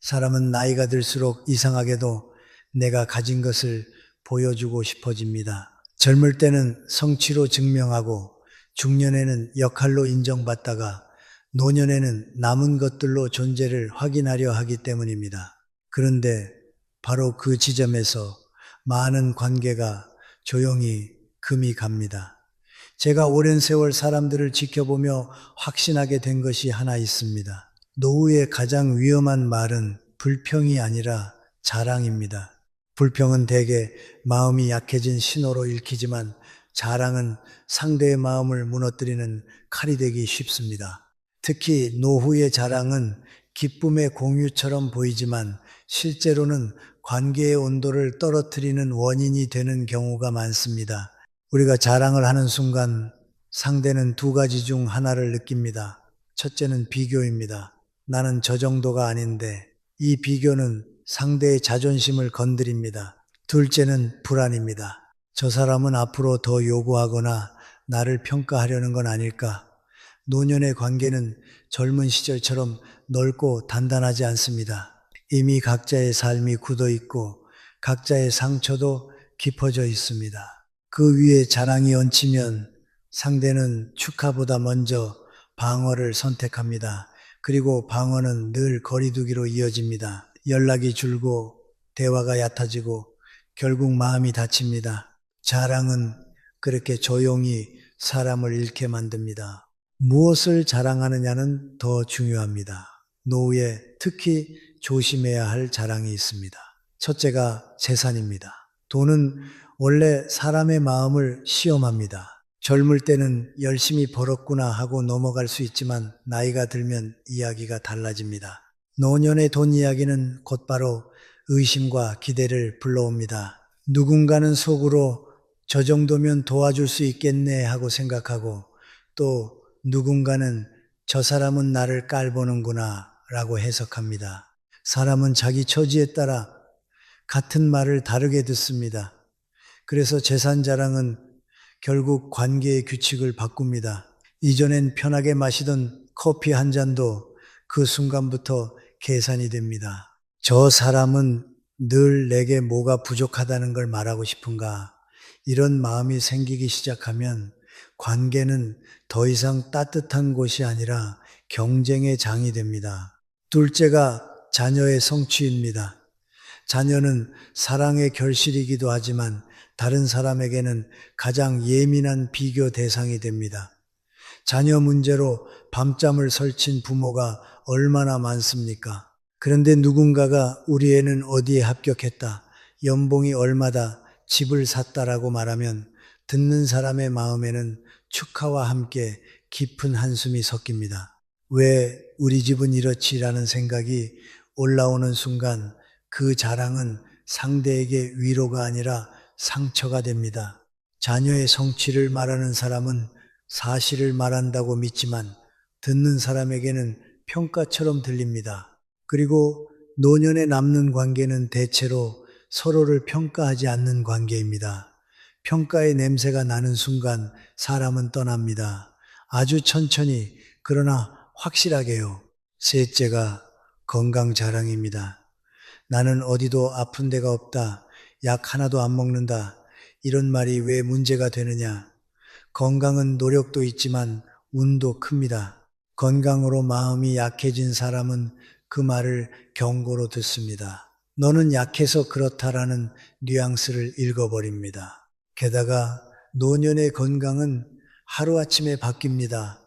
사람은 나이가 들수록 이상하게도 내가 가진 것을 보여주고 싶어집니다. 젊을 때는 성취로 증명하고 중년에는 역할로 인정받다가 노년에는 남은 것들로 존재를 확인하려 하기 때문입니다. 그런데 바로 그 지점에서 많은 관계가 조용히 금이 갑니다. 제가 오랜 세월 사람들을 지켜보며 확신하게 된 것이 하나 있습니다. 노후의 가장 위험한 말은 불평이 아니라 자랑입니다. 불평은 대개 마음이 약해진 신호로 읽히지만 자랑은 상대의 마음을 무너뜨리는 칼이 되기 쉽습니다. 특히 노후의 자랑은 기쁨의 공유처럼 보이지만 실제로는 관계의 온도를 떨어뜨리는 원인이 되는 경우가 많습니다. 우리가 자랑을 하는 순간 상대는 두 가지 중 하나를 느낍니다. 첫째는 비교입니다. 나는 저 정도가 아닌데, 이 비교는 상대의 자존심을 건드립니다. 둘째는 불안입니다. 저 사람은 앞으로 더 요구하거나 나를 평가하려는 건 아닐까? 노년의 관계는 젊은 시절처럼 넓고 단단하지 않습니다. 이미 각자의 삶이 굳어 있고 각자의 상처도 깊어져 있습니다. 그 위에 자랑이 얹히면 상대는 축하보다 먼저 방어를 선택합니다. 그리고 방어는 늘 거리두기로 이어집니다. 연락이 줄고 대화가 얕아지고 결국 마음이 다칩니다. 자랑은 그렇게 조용히 사람을 잃게 만듭니다. 무엇을 자랑하느냐는 더 중요합니다. 노후에 특히 조심해야 할 자랑이 있습니다. 첫째가 재산입니다. 돈은 원래 사람의 마음을 시험합니다. 젊을 때는 열심히 벌었구나 하고 넘어갈 수 있지만 나이가 들면 이야기가 달라집니다. 노년의 돈 이야기는 곧바로 의심과 기대를 불러옵니다. 누군가는 속으로 저 정도면 도와줄 수 있겠네 하고 생각하고 또 누군가는 저 사람은 나를 깔보는구나 라고 해석합니다. 사람은 자기 처지에 따라 같은 말을 다르게 듣습니다. 그래서 재산 자랑은 결국 관계의 규칙을 바꿉니다. 이전엔 편하게 마시던 커피 한 잔도 그 순간부터 계산이 됩니다. 저 사람은 늘 내게 뭐가 부족하다는 걸 말하고 싶은가? 이런 마음이 생기기 시작하면 관계는 더 이상 따뜻한 곳이 아니라 경쟁의 장이 됩니다. 둘째가 자녀의 성취입니다. 자녀는 사랑의 결실이기도 하지만 다른 사람에게는 가장 예민한 비교 대상이 됩니다. 자녀 문제로 밤잠을 설친 부모가 얼마나 많습니까? 그런데 누군가가 우리 애는 어디에 합격했다, 연봉이 얼마다, 집을 샀다라고 말하면 듣는 사람의 마음에는 축하와 함께 깊은 한숨이 섞입니다. 왜 우리 집은 이렇지라는 생각이 올라오는 순간 그 자랑은 상대에게 위로가 아니라 상처가 됩니다. 자녀의 성취를 말하는 사람은 사실을 말한다고 믿지만 듣는 사람에게는 평가처럼 들립니다. 그리고 노년에 남는 관계는 대체로 서로를 평가하지 않는 관계입니다. 평가의 냄새가 나는 순간 사람은 떠납니다. 아주 천천히 그러나 확실하게요. 셋째가 건강 자랑입니다. 나는 어디도 아픈 데가 없다, 약 하나도 안 먹는다, 이런 말이 왜 문제가 되느냐? 건강은 노력도 있지만 운도 큽니다. 건강으로 마음이 약해진 사람은 그 말을 경고로 듣습니다. 너는 약해서 그렇다라는 뉘앙스를 읽어버립니다. 게다가 노년의 건강은 하루아침에 바뀝니다.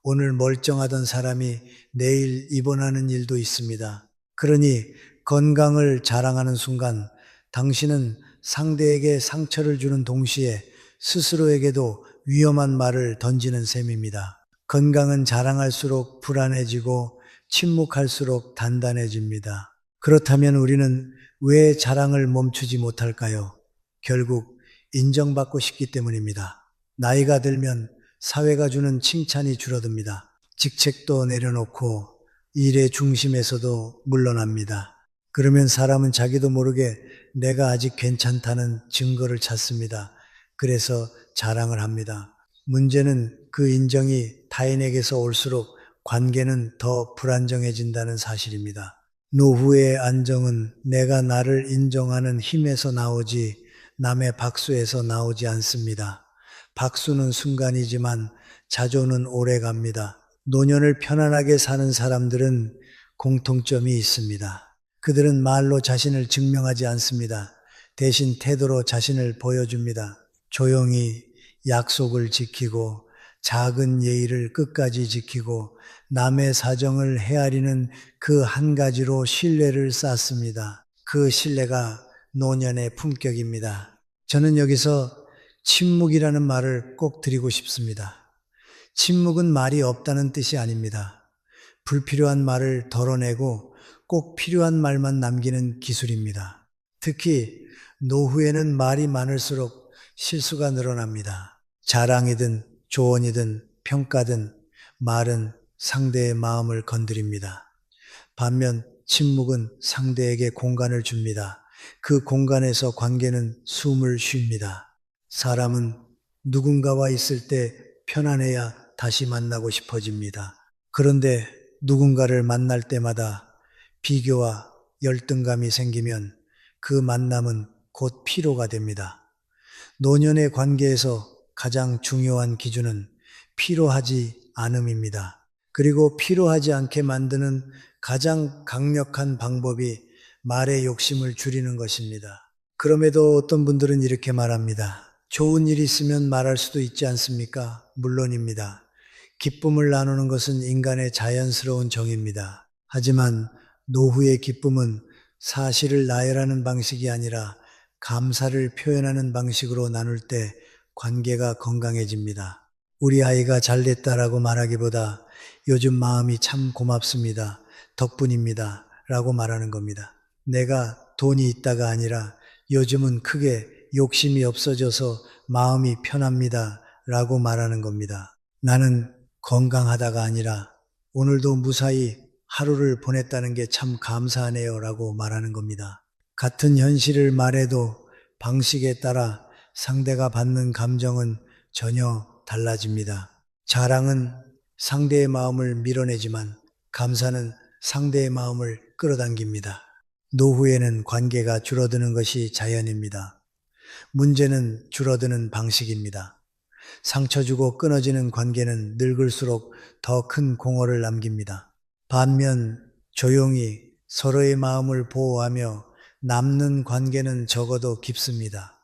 오늘 멀쩡하던 사람이 내일 입원하는 일도 있습니다. 그러니 건강을 자랑하는 순간 당신은 상대에게 상처를 주는 동시에 스스로에게도 위험한 말을 던지는 셈입니다. 건강은 자랑할수록 불안해지고 침묵할수록 단단해집니다. 그렇다면 우리는 왜 자랑을 멈추지 못할까요? 결국 인정받고 싶기 때문입니다. 나이가 들면 사회가 주는 칭찬이 줄어듭니다. 직책도 내려놓고 일의 중심에서도 물러납니다. 그러면 사람은 자기도 모르게 내가 아직 괜찮다는 증거를 찾습니다. 그래서 자랑을 합니다. 문제는 그 인정이 타인에게서 올수록 관계는 더 불안정해진다는 사실입니다. 노후의 안정은 내가 나를 인정하는 힘에서 나오지 남의 박수에서 나오지 않습니다. 박수는 순간이지만 자존은 오래 갑니다. 노년을 편안하게 사는 사람들은 공통점이 있습니다. 그들은 말로 자신을 증명하지 않습니다. 대신 태도로 자신을 보여줍니다. 조용히 약속을 지키고 작은 예의를 끝까지 지키고 남의 사정을 헤아리는 그 한 가지로 신뢰를 쌓습니다. 그 신뢰가 노년의 품격입니다. 저는 여기서 침묵이라는 말을 꼭 드리고 싶습니다. 침묵은 말이 없다는 뜻이 아닙니다. 불필요한 말을 덜어내고 꼭 필요한 말만 남기는 기술입니다. 특히 노후에는 말이 많을수록 실수가 늘어납니다. 자랑이든 조언이든 평가든 말은 상대의 마음을 건드립니다. 반면 침묵은 상대에게 공간을 줍니다. 그 공간에서 관계는 숨을 쉽니다. 사람은 누군가와 있을 때 편안해야 다시 만나고 싶어집니다. 그런데 누군가를 만날 때마다 비교와 열등감이 생기면 그 만남은 곧 피로가 됩니다. 노년의 관계에서 가장 중요한 기준은 피로하지 않음입니다. 그리고 피로하지 않게 만드는 가장 강력한 방법이 말의 욕심을 줄이는 것입니다. 그럼에도 어떤 분들은 이렇게 말합니다. 좋은 일 있으면 말할 수도 있지 않습니까? 물론입니다. 기쁨을 나누는 것은 인간의 자연스러운 정입니다. 하지만 노후의 기쁨은 사실을 나열하는 방식이 아니라 감사를 표현하는 방식으로 나눌 때 관계가 건강해집니다. 우리 아이가 잘됐다라고 말하기보다 요즘 마음이 참 고맙습니다. 덕분입니다. 라고 말하는 겁니다. 내가 돈이 있다가 아니라 요즘은 크게 욕심이 없어져서 마음이 편합니다. 라고 말하는 겁니다. 나는 건강하다가 아니라 오늘도 무사히 하루를 보냈다는 게 참 감사하네요. 라고 말하는 겁니다. 같은 현실을 말해도 방식에 따라 상대가 받는 감정은 전혀 달라집니다. 자랑은 상대의 마음을 밀어내지만 감사는 상대의 마음을 끌어당깁니다. 노후에는 관계가 줄어드는 것이 자연입니다. 문제는 줄어드는 방식입니다. 상처 주고 끊어지는 관계는 늙을수록 더 큰 공허를 남깁니다. 반면 조용히 서로의 마음을 보호하며 남는 관계는 적어도 깊습니다.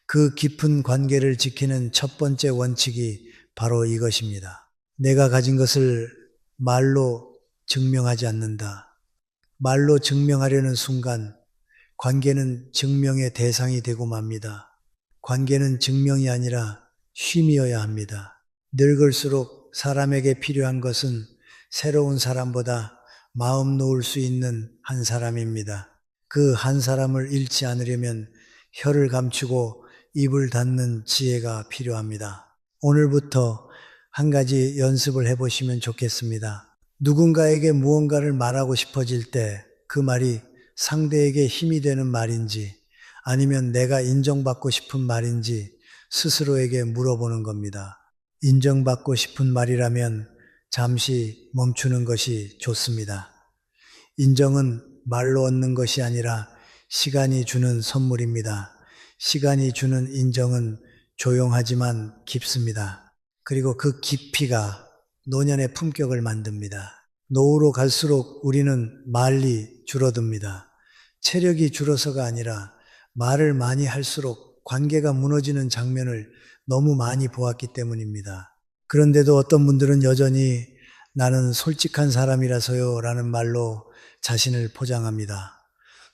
그 깊은 관계를 지키는 첫 번째 원칙이 바로 이것입니다. 내가 가진 것을 말로 증명하지 않는다. 말로 증명하려는 순간 관계는 증명의 대상이 되고 맙니다. 관계는 증명이 아니라 쉼이어야 합니다. 늙을수록 사람에게 필요한 것은 새로운 사람보다 마음 놓을 수 있는 한 사람입니다. 그 한 사람을 잃지 않으려면 혀를 감추고 입을 닫는 지혜가 필요합니다. 오늘부터 한 가지 연습을 해보시면 좋겠습니다. 누군가에게 무언가를 말하고 싶어질 때 그 말이 상대에게 힘이 되는 말인지 아니면 내가 인정받고 싶은 말인지 스스로에게 물어보는 겁니다. 인정받고 싶은 말이라면 잠시 멈추는 것이 좋습니다. 인정은 말로 얻는 것이 아니라 시간이 주는 선물입니다. 시간이 주는 인정은 조용하지만 깊습니다. 그리고 그 깊이가 노년의 품격을 만듭니다. 노후로 갈수록 우리는 말이 줄어듭니다. 체력이 줄어서가 아니라 말을 많이 할수록 관계가 무너지는 장면을 너무 많이 보았기 때문입니다. 그런데도 어떤 분들은 여전히 나는 솔직한 사람이라서요 라는 말로 자신을 포장합니다.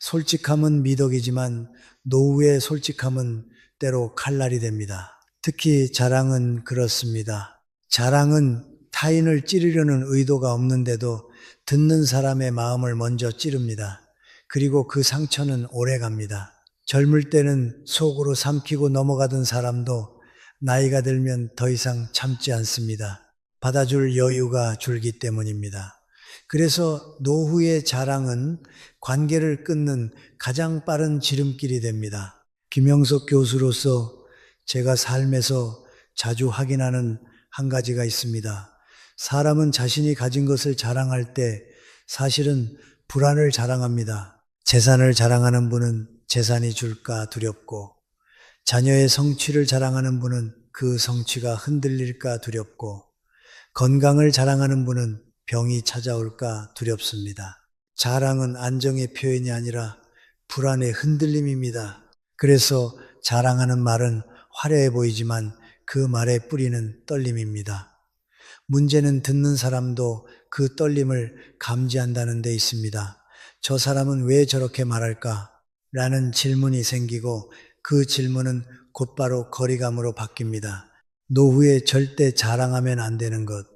솔직함은 미덕이지만 노후의 솔직함은 때로 칼날이 됩니다. 특히 자랑은 그렇습니다. 자랑은 타인을 찌르려는 의도가 없는데도 듣는 사람의 마음을 먼저 찌릅니다. 그리고 그 상처는 오래 갑니다. 젊을 때는 속으로 삼키고 넘어가던 사람도 나이가 들면 더 이상 참지 않습니다. 받아줄 여유가 줄기 때문입니다. 그래서 노후의 자랑은 관계를 끊는 가장 빠른 지름길이 됩니다. 김영석 교수로서 제가 삶에서 자주 확인하는 한 가지가 있습니다. 사람은 자신이 가진 것을 자랑할 때 사실은 불안을 자랑합니다. 재산을 자랑하는 분은 재산이 줄까 두렵고, 자녀의 성취를 자랑하는 분은 그 성취가 흔들릴까 두렵고, 건강을 자랑하는 분은 병이 찾아올까 두렵습니다. 자랑은 안정의 표현이 아니라 불안의 흔들림입니다. 그래서 자랑하는 말은 화려해 보이지만 그 말의 뿌리는 떨림입니다. 문제는 듣는 사람도 그 떨림을 감지한다는 데 있습니다. 저 사람은 왜 저렇게 말할까? 라는 질문이 생기고 그 질문은 곧바로 거리감으로 바뀝니다. 노후에 절대 자랑하면 안 되는 것.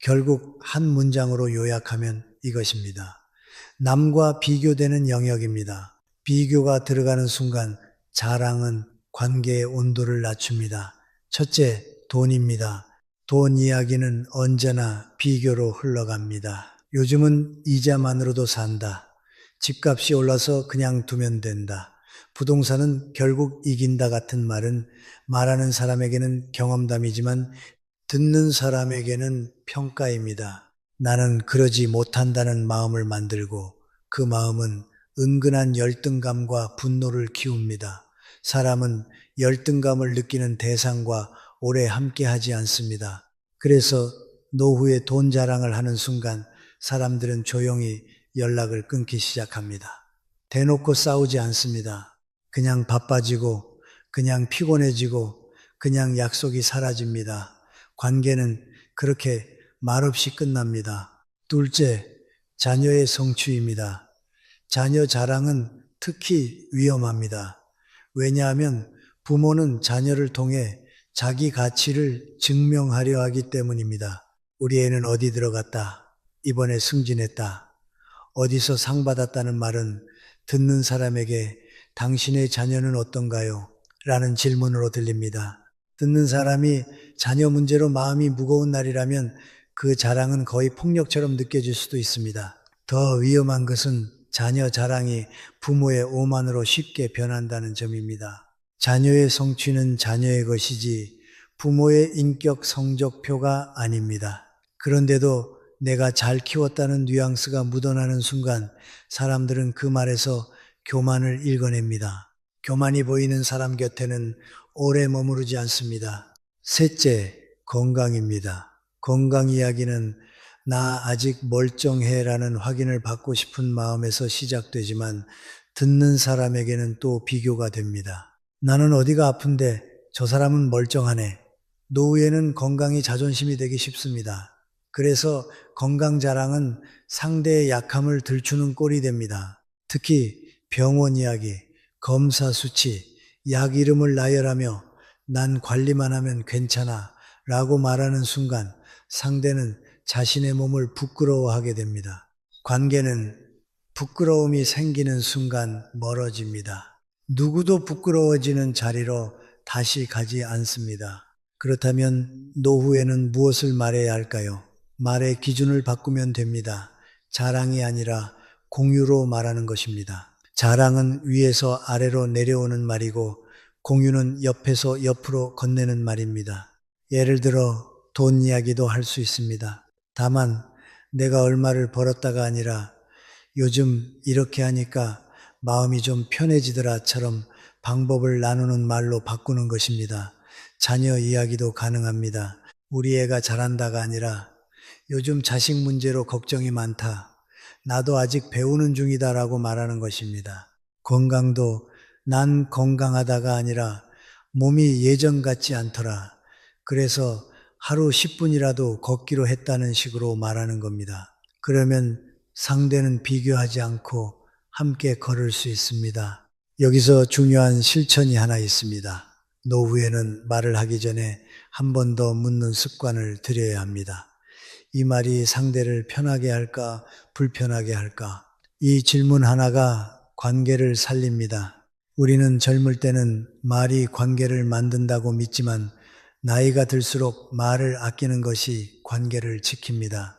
결국 한 문장으로 요약하면 이것입니다. 남과 비교되는 영역입니다. 비교가 들어가는 순간 자랑은 관계의 온도를 낮춥니다. 첫째, 돈입니다. 돈 이야기는 언제나 비교로 흘러갑니다. 요즘은 이자만으로도 산다. 집값이 올라서 그냥 두면 된다. 부동산은 결국 이긴다 같은 말은 말하는 사람에게는 경험담이지만 듣는 사람에게는 평가입니다. 나는 그러지 못한다는 마음을 만들고 그 마음은 은근한 열등감과 분노를 키웁니다. 사람은 열등감을 느끼는 대상과 오래 함께하지 않습니다. 그래서 노후에 돈 자랑을 하는 순간 사람들은 조용히 연락을 끊기 시작합니다. 대놓고 싸우지 않습니다. 그냥 바빠지고, 그냥 피곤해지고, 그냥 약속이 사라집니다. 관계는 그렇게 말없이 끝납니다. 둘째, 자녀의 성취입니다. 자녀 자랑은 특히 위험합니다. 왜냐하면 부모는 자녀를 통해 자기 가치를 증명하려 하기 때문입니다. 우리 애는 어디 들어갔다. 이번에 승진했다. 어디서 상 받았다는 말은 듣는 사람에게 당신의 자녀는 어떤가요? 라는 질문으로 들립니다. 듣는 사람이 자녀 문제로 마음이 무거운 날이라면 그 자랑은 거의 폭력처럼 느껴질 수도 있습니다. 더 위험한 것은 자녀 자랑이 부모의 오만으로 쉽게 변한다는 점입니다. 자녀의 성취는 자녀의 것이지 부모의 인격 성적표가 아닙니다. 그런데도 내가 잘 키웠다는 뉘앙스가 묻어나는 순간 사람들은 그 말에서 교만을 읽어냅니다. 교만이 보이는 사람 곁에는 오래 머무르지 않습니다. 셋째, 건강입니다. 건강 이야기는 나 아직 멀쩡해라는 확인을 받고 싶은 마음에서 시작되지만 듣는 사람에게는 또 비교가 됩니다. 나는 어디가 아픈데 저 사람은 멀쩡하네. 노후에는 건강이 자존심이 되기 쉽습니다. 그래서 건강 자랑은 상대의 약함을 들추는 꼴이 됩니다. 특히 병원 이야기, 검사 수치, 약 이름을 나열하며 난 관리만 하면 괜찮아 라고 말하는 순간 상대는 자신의 몸을 부끄러워하게 됩니다. 관계는 부끄러움이 생기는 순간 멀어집니다. 누구도 부끄러워지는 자리로 다시 가지 않습니다. 그렇다면 노후에는 무엇을 말해야 할까요? 말의 기준을 바꾸면 됩니다. 자랑이 아니라 공유로 말하는 것입니다. 자랑은 위에서 아래로 내려오는 말이고 공유는 옆에서 옆으로 건네는 말입니다. 예를 들어 돈 이야기도 할 수 있습니다. 다만 내가 얼마를 벌었다가 아니라 요즘 이렇게 하니까 마음이 좀 편해지더라처럼 방법을 나누는 말로 바꾸는 것입니다. 자녀 이야기도 가능합니다. 우리 애가 잘한다가 아니라 요즘 자식 문제로 걱정이 많다. 나도 아직 배우는 중이다라고 말하는 것입니다. 건강도 난 건강하다가 아니라 몸이 예전 같지 않더라. 그래서 하루 10분이라도 걷기로 했다는 식으로 말하는 겁니다. 그러면 상대는 비교하지 않고 함께 걸을 수 있습니다. 여기서 중요한 실천이 하나 있습니다. 노후에는 말을 하기 전에 한 번 더 묻는 습관을 들여야 합니다. 이 말이 상대를 편하게 할까, 불편하게 할까? 이 질문 하나가 관계를 살립니다. 우리는 젊을 때는 말이 관계를 만든다고 믿지만 나이가 들수록 말을 아끼는 것이 관계를 지킵니다.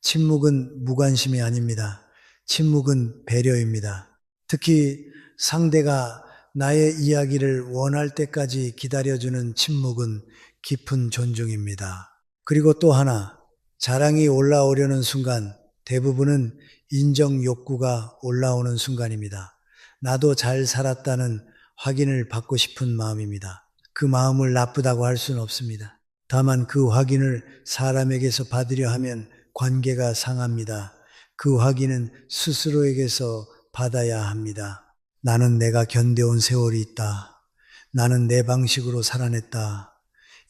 침묵은 무관심이 아닙니다. 침묵은 배려입니다. 특히 상대가 나의 이야기를 원할 때까지 기다려주는 침묵은 깊은 존중입니다. 그리고 또 하나, 자랑이 올라오려는 순간 대부분은 인정 욕구가 올라오는 순간입니다. 나도 잘 살았다는 확인을 받고 싶은 마음입니다. 그 마음을 나쁘다고 할 수는 없습니다. 다만 그 확인을 사람에게서 받으려 하면 관계가 상합니다. 그 확인은 스스로에게서 받아야 합니다. 나는 내가 견뎌온 세월이 있다. 나는 내 방식으로 살아냈다.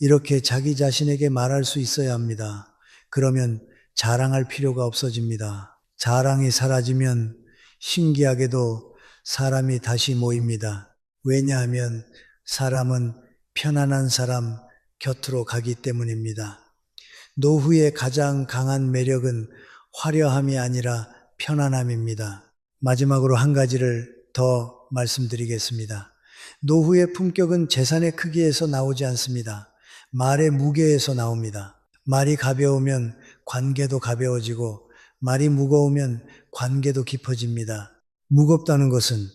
이렇게 자기 자신에게 말할 수 있어야 합니다. 그러면 자랑할 필요가 없어집니다. 자랑이 사라지면 신기하게도 사람이 다시 모입니다. 왜냐하면 사람은 편안한 사람 곁으로 가기 때문입니다. 노후의 가장 강한 매력은 화려함이 아니라 편안함입니다. 마지막으로 한 가지를 더 말씀드리겠습니다. 노후의 품격은 재산의 크기에서 나오지 않습니다. 말의 무게에서 나옵니다. 말이 가벼우면 관계도 가벼워지고 말이 무거우면 관계도 깊어집니다. 무겁다는 것은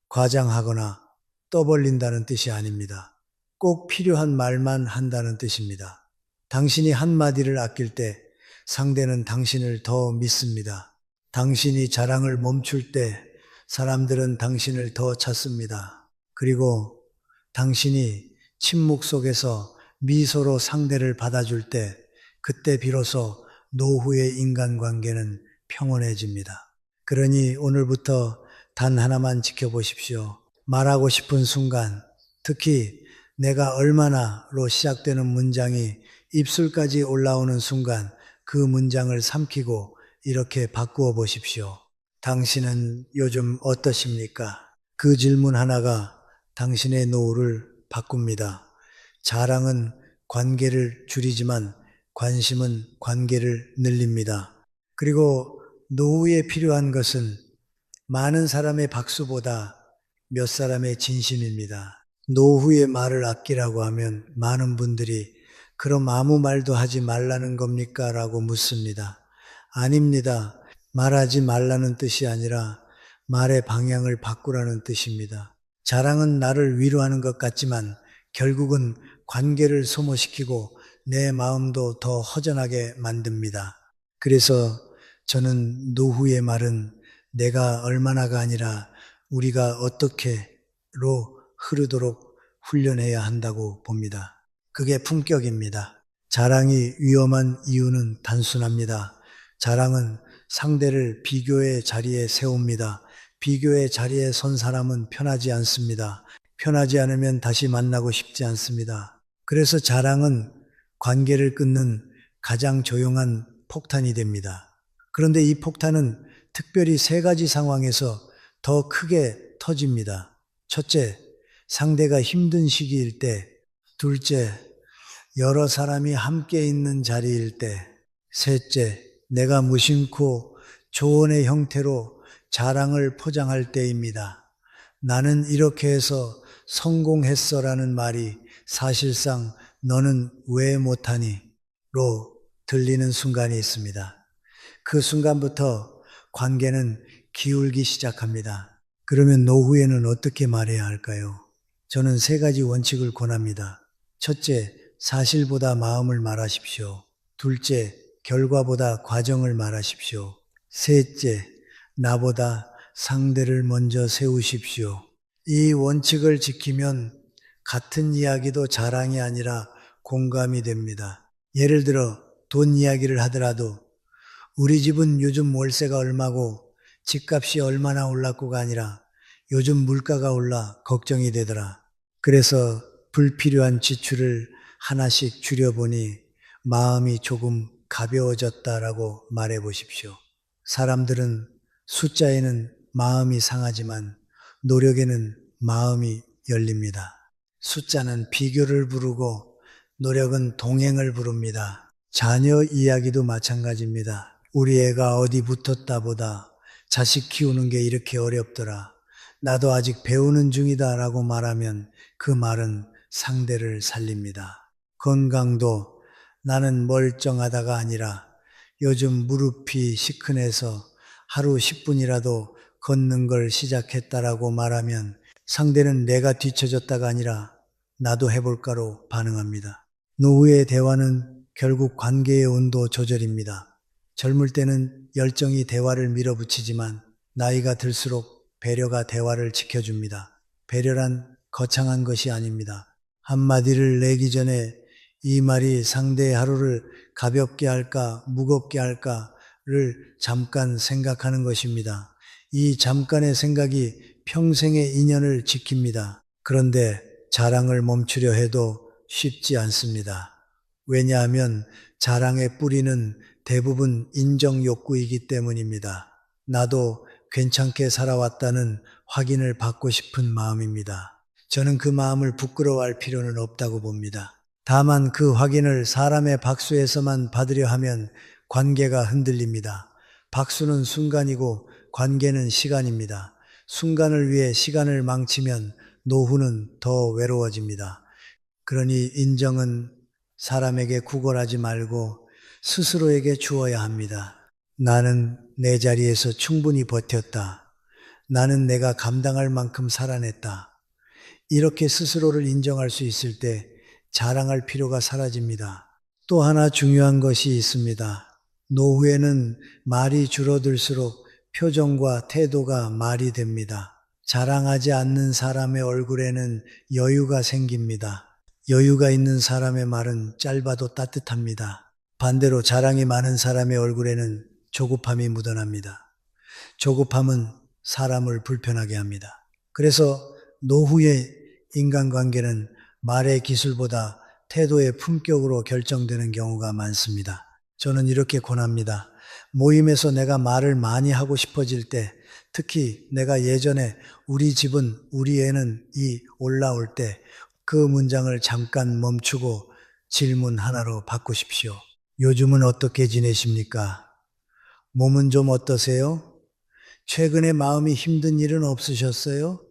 과장하거나 떠벌린다는 뜻이 아닙니다. 꼭 필요한 말만 한다는 뜻입니다. 당신이 한마디를 아낄 때 상대는 당신을 더 믿습니다. 당신이 자랑을 멈출 때 사람들은 당신을 더 찾습니다. 그리고 당신이 침묵 속에서 미소로 상대를 받아줄 때 그때 비로소 노후의 인간관계는 평온해집니다. 그러니 오늘부터 단 하나만 지켜보십시오. 말하고 싶은 순간, 특히 내가 얼마나로 시작되는 문장이 입술까지 올라오는 순간 그 문장을 삼키고 이렇게 바꾸어 보십시오. 당신은 요즘 어떠십니까? 그 질문 하나가 당신의 노후를 바꿉니다. 자랑은 관계를 줄이지만 관심은 관계를 늘립니다. 그리고 노후에 필요한 것은 많은 사람의 박수보다 몇 사람의 진심입니다. 노후의 말을 아끼라고 하면 많은 분들이 그럼 아무 말도 하지 말라는 겁니까? 라고 묻습니다. 아닙니다. 말하지 말라는 뜻이 아니라 말의 방향을 바꾸라는 뜻입니다. 자랑은 나를 위로하는 것 같지만 결국은 관계를 소모시키고 내 마음도 더 허전하게 만듭니다. 그래서 저는 노후의 말은 내가 얼마나가 아니라 우리가 어떻게로 흐르도록 훈련해야 한다고 봅니다. 그게 품격입니다. 자랑이 위험한 이유는 단순합니다. 자랑은 상대를 비교의 자리에 세웁니다. 비교의 자리에 선 사람은 편하지 않습니다. 편하지 않으면 다시 만나고 싶지 않습니다. 그래서 자랑은 관계를 끊는 가장 조용한 폭탄이 됩니다. 그런데 이 폭탄은 특별히 세 가지 상황에서 더 크게 터집니다. 첫째, 상대가 힘든 시기일 때. 둘째, 여러 사람이 함께 있는 자리일 때. 셋째, 내가 무심코 조언의 형태로 자랑을 포장할 때입니다. 나는 이렇게 해서 성공했어라는 말이 사실상 너는 왜 못하니? 로 들리는 순간이 있습니다. 그 순간부터 관계는 기울기 시작합니다. 그러면 노후에는 어떻게 말해야 할까요? 저는 세 가지 원칙을 권합니다. 첫째, 사실보다 마음을 말하십시오. 둘째, 결과보다 과정을 말하십시오. 셋째, 나보다 상대를 먼저 세우십시오. 이 원칙을 지키면 같은 이야기도 자랑이 아니라 공감이 됩니다. 예를 들어 돈 이야기를 하더라도 우리 집은 요즘 월세가 얼마고 집값이 얼마나 올랐고가 아니라 요즘 물가가 올라 걱정이 되더라. 그래서 불필요한 지출을 하나씩 줄여보니 마음이 조금 가벼워졌다라고 말해 보십시오. 사람들은 숫자에는 마음이 상하지만 노력에는 마음이 열립니다. 숫자는 비교를 부르고 노력은 동행을 부릅니다. 자녀 이야기도 마찬가지입니다. 우리 애가 어디 붙었다 보다 자식 키우는 게 이렇게 어렵더라. 나도 아직 배우는 중이다 라고 말하면 그 말은 상대를 살립니다. 건강도 나는 멀쩡하다가 아니라 요즘 무릎이 시큰해서 하루 10분이라도 걷는 걸 시작했다라고 말하면 상대는 내가 뒤처졌다가 아니라 나도 해볼까로 반응합니다. 노후의 대화는 결국 관계의 온도 조절입니다. 젊을 때는 열정이 대화를 밀어붙이지만 나이가 들수록 배려가 대화를 지켜줍니다. 배려란 거창한 것이 아닙니다. 한마디를 내기 전에 이 말이 상대의 하루를 가볍게 할까, 무겁게 할까를 잠깐 생각하는 것입니다. 이 잠깐의 생각이 평생의 인연을 지킵니다. 그런데 자랑을 멈추려 해도 쉽지 않습니다. 왜냐하면 자랑의 뿌리는 대부분 인정 욕구이기 때문입니다. 나도 괜찮게 살아왔다는 확인을 받고 싶은 마음입니다. 저는 그 마음을 부끄러워할 필요는 없다고 봅니다. 다만 그 확인을 사람의 박수에서만 받으려 하면 관계가 흔들립니다. 박수는 순간이고 관계는 시간입니다. 순간을 위해 시간을 망치면 노후는 더 외로워집니다. 그러니 인정은 사람에게 구걸하지 말고 스스로에게 주어야 합니다. 나는 내 자리에서 충분히 버텼다. 나는 내가 감당할 만큼 살아냈다. 이렇게 스스로를 인정할 수 있을 때 자랑할 필요가 사라집니다. 또 하나 중요한 것이 있습니다. 노후에는 말이 줄어들수록 표정과 태도가 말이 됩니다. 자랑하지 않는 사람의 얼굴에는 여유가 생깁니다. 여유가 있는 사람의 말은 짧아도 따뜻합니다. 반대로 자랑이 많은 사람의 얼굴에는 조급함이 묻어납니다. 조급함은 사람을 불편하게 합니다. 그래서 노후의 인간관계는 말의 기술보다 태도의 품격으로 결정되는 경우가 많습니다. 저는 이렇게 권합니다. 모임에서 내가 말을 많이 하고 싶어질 때, 특히 내가 예전에 우리 집은 우리 애는 이 올라올 때 그 문장을 잠깐 멈추고 질문 하나로 바꾸십시오. 요즘은 어떻게 지내십니까? 몸은 좀 어떠세요? 최근에 마음이 힘든 일은 없으셨어요?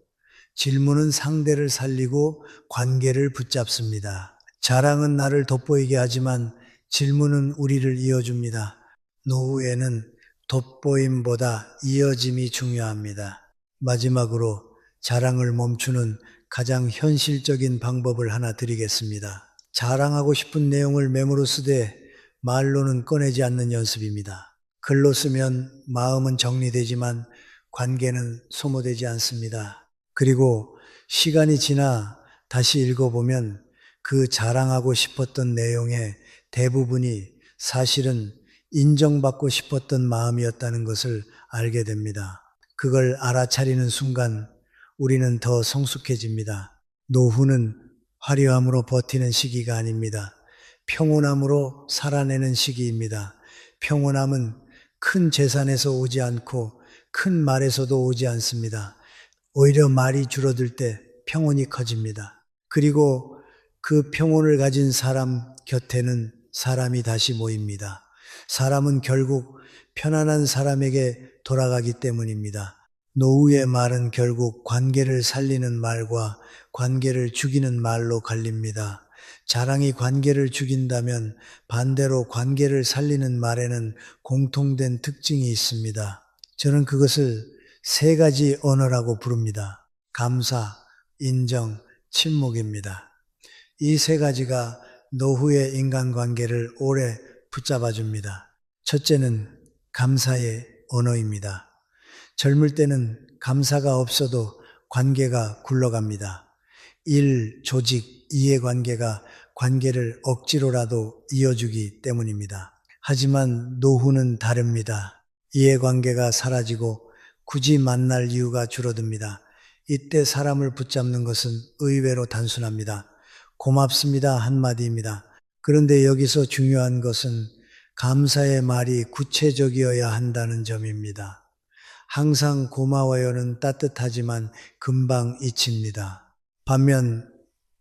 질문은 상대를 살리고 관계를 붙잡습니다. 자랑은 나를 돋보이게 하지만 질문은 우리를 이어줍니다. 노후에는 돋보임보다 이어짐이 중요합니다. 마지막으로 자랑을 멈추는 가장 현실적인 방법을 하나 드리겠습니다. 자랑하고 싶은 내용을 메모로 쓰되 말로는 꺼내지 않는 연습입니다. 글로 쓰면 마음은 정리되지만 관계는 소모되지 않습니다. 그리고 시간이 지나 다시 읽어보면 그 자랑하고 싶었던 내용의 대부분이 사실은 인정받고 싶었던 마음이었다는 것을 알게 됩니다. 그걸 알아차리는 순간 우리는 더 성숙해집니다. 노후는 화려함으로 버티는 시기가 아닙니다. 평온함으로 살아내는 시기입니다. 평온함은 큰 재산에서 오지 않고 큰 말에서도 오지 않습니다. 오히려 말이 줄어들 때 평온이 커집니다. 그리고 그 평온을 가진 사람 곁에는 사람이 다시 모입니다. 사람은 결국 편안한 사람에게 돌아가기 때문입니다. 노후의 말은 결국 관계를 살리는 말과 관계를 죽이는 말로 갈립니다. 자랑이 관계를 죽인다면 반대로 관계를 살리는 말에는 공통된 특징이 있습니다. 저는 그것을 세 가지 언어라고 부릅니다. 감사, 인정, 침묵입니다. 이 세 가지가 노후의 인간관계를 오래 붙잡아 줍니다. 첫째는 감사의 언어입니다. 젊을 때는 감사가 없어도 관계가 굴러갑니다. 일, 조직, 이해관계가 관계를 억지로라도 이어주기 때문입니다. 하지만 노후는 다릅니다. 이해관계가 사라지고 굳이 만날 이유가 줄어듭니다. 이때 사람을 붙잡는 것은 의외로 단순합니다. 고맙습니다 한마디입니다. 그런데 여기서 중요한 것은 감사의 말이 구체적이어야 한다는 점입니다. 항상 고마워요는 따뜻하지만 금방 잊힙니다. 반면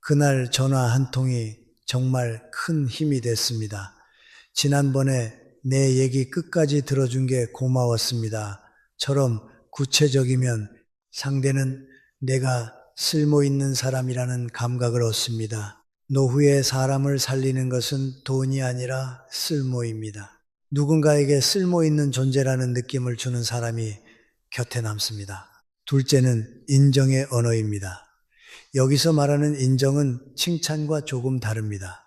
그날 전화 한 통이 정말 큰 힘이 됐습니다. 지난번에 내 얘기 끝까지 들어준 게 고마웠습니다. 처럼 구체적이면 상대는 내가 쓸모 있는 사람이라는 감각을 얻습니다. 노후에 사람을 살리는 것은 돈이 아니라 쓸모입니다. 누군가에게 쓸모 있는 존재라는 느낌을 주는 사람이 곁에 남습니다. 둘째는 인정의 언어입니다. 여기서 말하는 인정은 칭찬과 조금 다릅니다.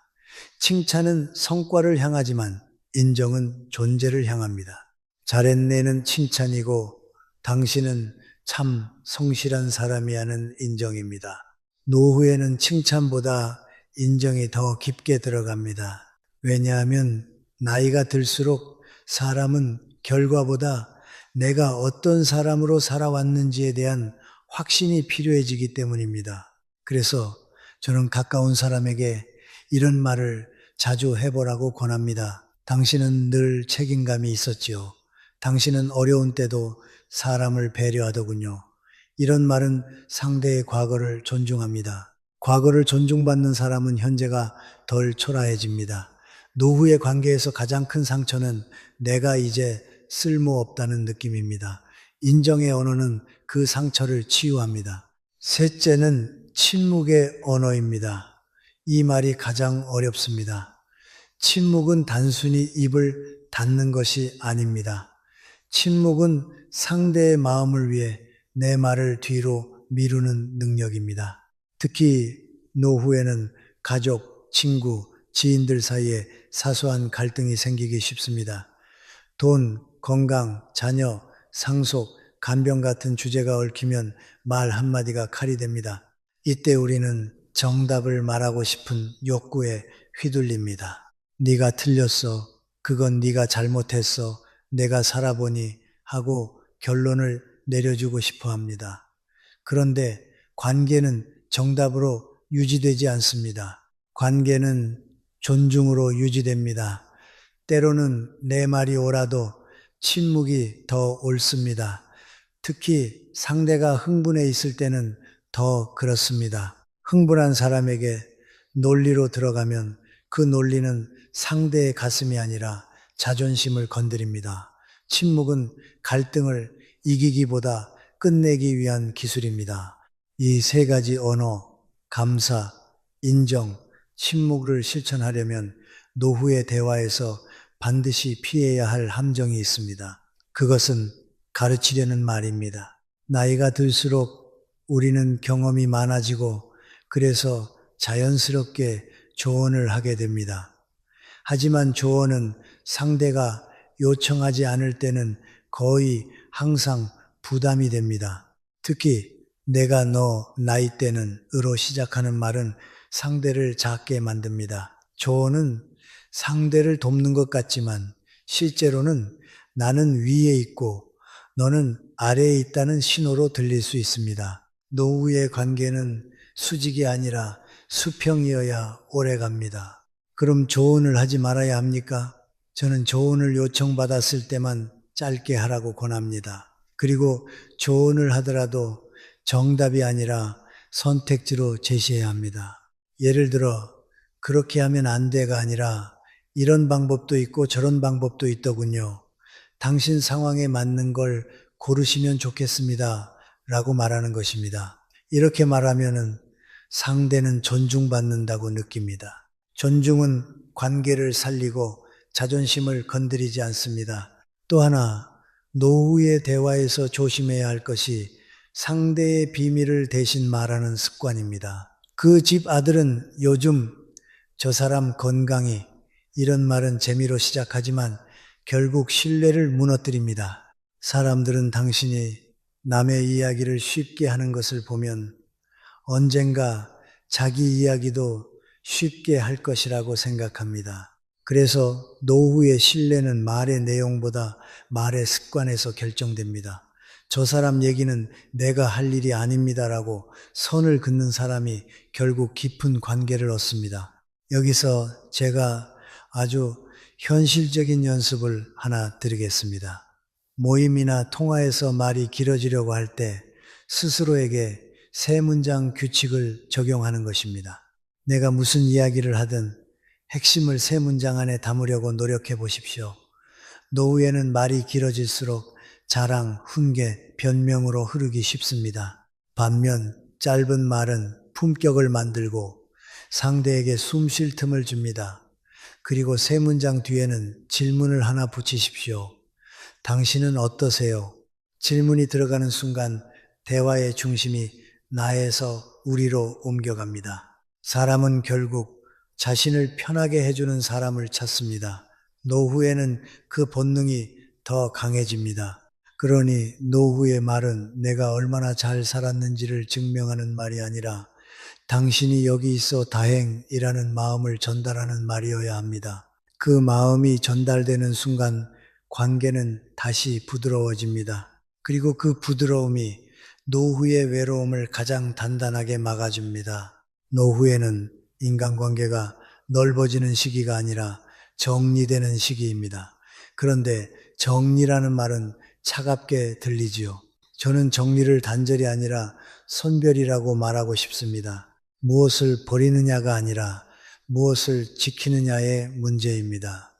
칭찬은 성과를 향하지만 인정은 존재를 향합니다. 잘했네는 칭찬이고 당신은 참 성실한 사람이라는 인정입니다. 노후에는 칭찬보다 인정이 더 깊게 들어갑니다. 왜냐하면 나이가 들수록 사람은 결과보다 내가 어떤 사람으로 살아왔는지에 대한 확신이 필요해지기 때문입니다. 그래서 저는 가까운 사람에게 이런 말을 자주 해보라고 권합니다. 당신은 늘 책임감이 있었지요. 당신은 어려운 때도 사람을 배려하더군요. 이런 말은 상대의 과거를 존중합니다. 과거를 존중받는 사람은 현재가 덜 초라해집니다. 노후의 관계에서 가장 큰 상처는 내가 이제 쓸모없다는 느낌입니다. 인정의 언어는 그 상처를 치유합니다. 셋째는 침묵의 언어입니다. 이 말이 가장 어렵습니다. 침묵은 단순히 입을 닫는 것이 아닙니다. 침묵은 상대의 마음을 위해 내 말을 뒤로 미루는 능력입니다. 특히 노후에는 가족, 친구, 지인들 사이에 사소한 갈등이 생기기 쉽습니다. 돈, 건강, 자녀, 상속, 간병 같은 주제가 얽히면 말 한마디가 칼이 됩니다. 이때 우리는 정답을 말하고 싶은 욕구에 휘둘립니다. 네가 틀렸어. 그건 네가 잘못했어. 내가 살아보니 하고 결론을 내려주고 싶어 합니다. 그런데 관계는 정답으로 유지되지 않습니다. 관계는 존중으로 유지됩니다. 때로는 내 말이 옳아도 침묵이 더 옳습니다. 특히 상대가 흥분해 있을 때는 더 그렇습니다. 흥분한 사람에게 논리로 들어가면 그 논리는 상대의 가슴이 아니라 자존심을 건드립니다. 침묵은 갈등을 이기기보다 끝내기 위한 기술입니다. 이 세 가지 언어, 감사, 인정, 침묵을 실천하려면 노후의 대화에서 반드시 피해야 할 함정이 있습니다. 그것은 가르치려는 말입니다. 나이가 들수록 우리는 경험이 많아지고 그래서 자연스럽게 조언을 하게 됩니다. 하지만 조언은 상대가 요청하지 않을 때는 거의 항상 부담이 됩니다. 특히 내가 너 나이 때는 으로 시작하는 말은 상대를 작게 만듭니다. 조언은 상대를 돕는 것 같지만 실제로는 나는 위에 있고 너는 아래에 있다는 신호로 들릴 수 있습니다. 노후의 관계는 수직이 아니라 수평이어야 오래 갑니다. 그럼 조언을 하지 말아야 합니까? 저는 조언을 요청받았을 때만 짧게 하라고 권합니다. 그리고 조언을 하더라도 정답이 아니라 선택지로 제시해야 합니다. 예를 들어 그렇게 하면 안 돼가 아니라 이런 방법도 있고 저런 방법도 있더군요. 당신 상황에 맞는 걸 고르시면 좋겠습니다. 라고 말하는 것입니다. 이렇게 말하면은 상대는 존중받는다고 느낍니다. 존중은 관계를 살리고 자존심을 건드리지 않습니다. 또 하나, 노후의 대화에서 조심해야 할 것이 상대의 비밀을 대신 말하는 습관입니다. 그 집 아들은 요즘 저 사람 건강이 이런 말은 재미로 시작하지만 결국 신뢰를 무너뜨립니다. 사람들은 당신이 남의 이야기를 쉽게 하는 것을 보면 언젠가 자기 이야기도 쉽게 할 것이라고 생각합니다. 그래서 노후의 신뢰는 말의 내용보다 말의 습관에서 결정됩니다. 저 사람 얘기는 내가 할 일이 아닙니다라고 선을 긋는 사람이 결국 깊은 관계를 얻습니다. 여기서 제가 아주 현실적인 연습을 하나 드리겠습니다. 모임이나 통화에서 말이 길어지려고 할 때 스스로에게 세 문장 규칙을 적용하는 것입니다. 내가 무슨 이야기를 하든 핵심을 세 문장 안에 담으려고 노력해 보십시오. 노후에는 말이 길어질수록 자랑, 훈계, 변명으로 흐르기 쉽습니다. 반면 짧은 말은 품격을 만들고 상대에게 숨 쉴 틈을 줍니다. 그리고 세 문장 뒤에는 질문을 하나 붙이십시오. 당신은 어떠세요? 질문이 들어가는 순간 대화의 중심이 나에서 우리로 옮겨갑니다. 사람은 결국 자신을 편하게 해주는 사람을 찾습니다. 노후에는 그 본능이 더 강해집니다. 그러니 노후의 말은 내가 얼마나 잘 살았는지를 증명하는 말이 아니라 당신이 여기 있어 다행이라는 마음을 전달하는 말이어야 합니다. 그 마음이 전달되는 순간 관계는 다시 부드러워집니다. 그리고 그 부드러움이 노후의 외로움을 가장 단단하게 막아줍니다. 노후에는 인간관계가 넓어지는 시기가 아니라 정리되는 시기입니다. 그런데 정리라는 말은 차갑게 들리지요. 저는 정리를 단절이 아니라 선별이라고 말하고 싶습니다. 무엇을 버리느냐가 아니라 무엇을 지키느냐의 문제입니다.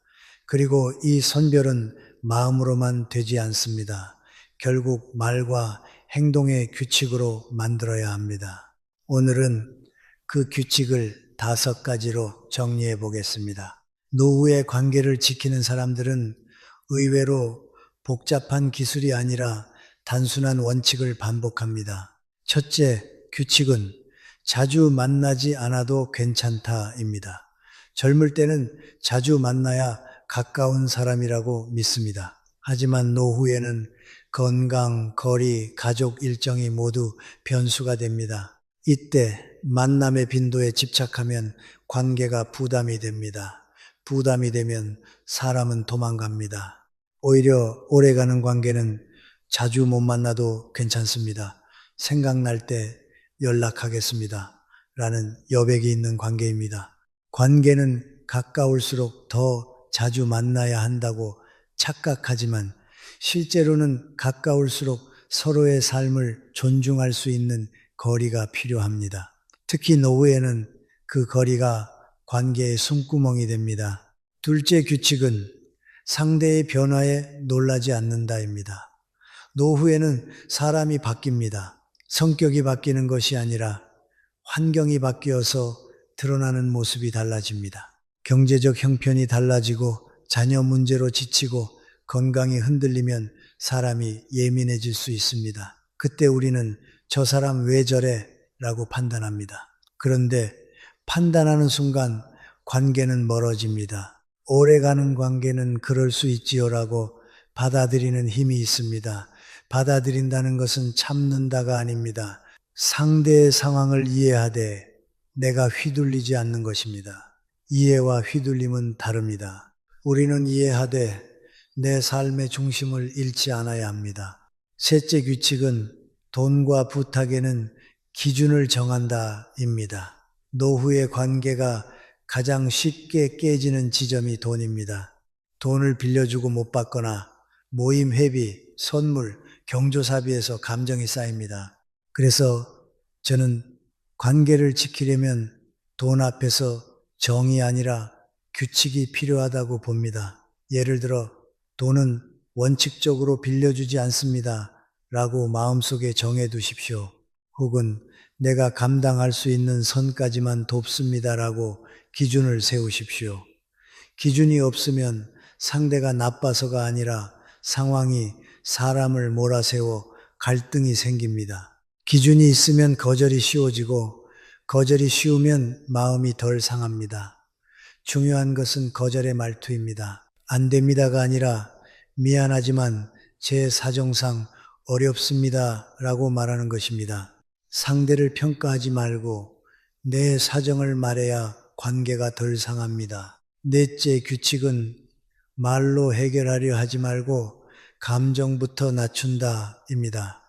그리고 이 선별은 마음으로만 되지 않습니다. 결국 말과 행동의 규칙으로 만들어야 합니다. 오늘은 그 규칙을 5가지로 정리해 보겠습니다. 노후의 관계를 지키는 사람들은 의외로 복잡한 기술이 아니라 단순한 원칙을 반복합니다. 첫째, 규칙은 자주 만나지 않아도 괜찮다입니다. 젊을 때는 자주 만나야 가까운 사람이라고 믿습니다. 하지만 노후에는 건강, 거리, 가족 일정이 모두 변수가 됩니다. 이때 만남의 빈도에 집착하면 관계가 부담이 됩니다. 부담이 되면 사람은 도망갑니다. 오히려 오래가는 관계는 자주 못 만나도 괜찮습니다. 생각날 때 연락하겠습니다. 라는 여백이 있는 관계입니다. 관계는 가까울수록 더 자주 만나야 한다고 착각하지만 실제로는 가까울수록 서로의 삶을 존중할 수 있는 거리가 필요합니다. 특히 노후에는 그 거리가 관계의 숨구멍이 됩니다. 둘째 규칙은 상대의 변화에 놀라지 않는다입니다. 노후에는 사람이 바뀝니다. 성격이 바뀌는 것이 아니라 환경이 바뀌어서 드러나는 모습이 달라집니다. 경제적 형편이 달라지고 자녀 문제로 지치고 건강이 흔들리면 사람이 예민해질 수 있습니다. 그때 우리는 저 사람 왜 저래? 라고 판단합니다. 그런데 판단하는 순간 관계는 멀어집니다. 오래가는 관계는 그럴 수 있지요라고 받아들이는 힘이 있습니다. 받아들인다는 것은 참는다가 아닙니다. 상대의 상황을 이해하되 내가 휘둘리지 않는 것입니다. 이해와 휘둘림은 다릅니다. 우리는 이해하되 내 삶의 중심을 잃지 않아야 합니다. 셋째 규칙은 돈과 부탁에는 기준을 정한다입니다. 노후의 관계가 가장 쉽게 깨지는 지점이 돈입니다. 돈을 빌려주고 못 받거나 모임 회비, 선물, 경조사비에서 감정이 쌓입니다. 그래서 저는 관계를 지키려면 돈 앞에서 정이 아니라 규칙이 필요하다고 봅니다. 예를 들어 돈은 원칙적으로 빌려주지 않습니다. 라고 마음속에 정해 두십시오. 혹은 내가 감당할 수 있는 선까지만 돕습니다. 라고 기준을 세우십시오. 기준이 없으면 상대가 나빠서가 아니라 상황이 사람을 몰아세워 갈등이 생깁니다. 기준이 있으면 거절이 쉬워지고 거절이 쉬우면 마음이 덜 상합니다. 중요한 것은 거절의 말투입니다. 안 됩니다가 아니라 미안하지만 제 사정상 어렵습니다 라고 말하는 것입니다. 상대를 평가하지 말고 내 사정을 말해야 관계가 덜 상합니다. 넷째 규칙은 말로 해결하려 하지 말고 감정부터 낮춘다입니다.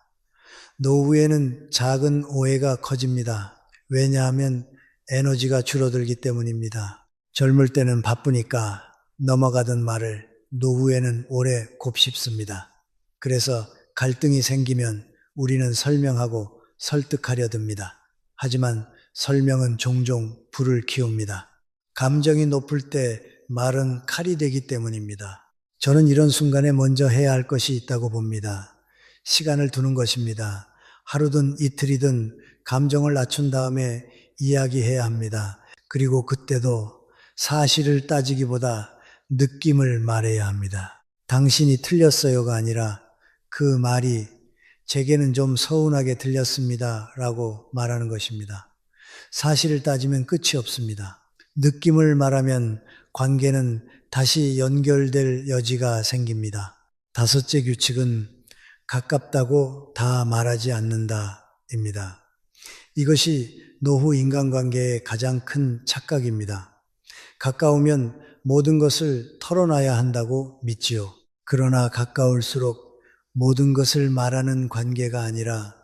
노후에는 작은 오해가 커집니다. 왜냐하면 에너지가 줄어들기 때문입니다. 젊을 때는 바쁘니까 넘어가던 말을 노후에는 오래 곱씹습니다. 그래서 갈등이 생기면 우리는 설명하고 설득하려 듭니다. 하지만 설명은 종종 불을 키웁니다. 감정이 높을 때 말은 칼이 되기 때문입니다. 저는 이런 순간에 먼저 해야 할 것이 있다고 봅니다. 시간을 두는 것입니다. 하루든 이틀이든 감정을 낮춘 다음에 이야기해야 합니다. 그리고 그때도 사실을 따지기보다 느낌을 말해야 합니다. 당신이 틀렸어요가 아니라 그 말이 제게는 좀 서운하게 들렸습니다. 라고 말하는 것입니다. 사실을 따지면 끝이 없습니다. 느낌을 말하면 관계는 다시 연결될 여지가 생깁니다. 다섯째 규칙은 가깝다고 다 말하지 않는다입니다. 이것이 노후 인간관계의 가장 큰 착각입니다. 가까우면 모든 것을 털어놔야 한다고 믿지요. 그러나 가까울수록 모든 것을 말하는 관계가 아니라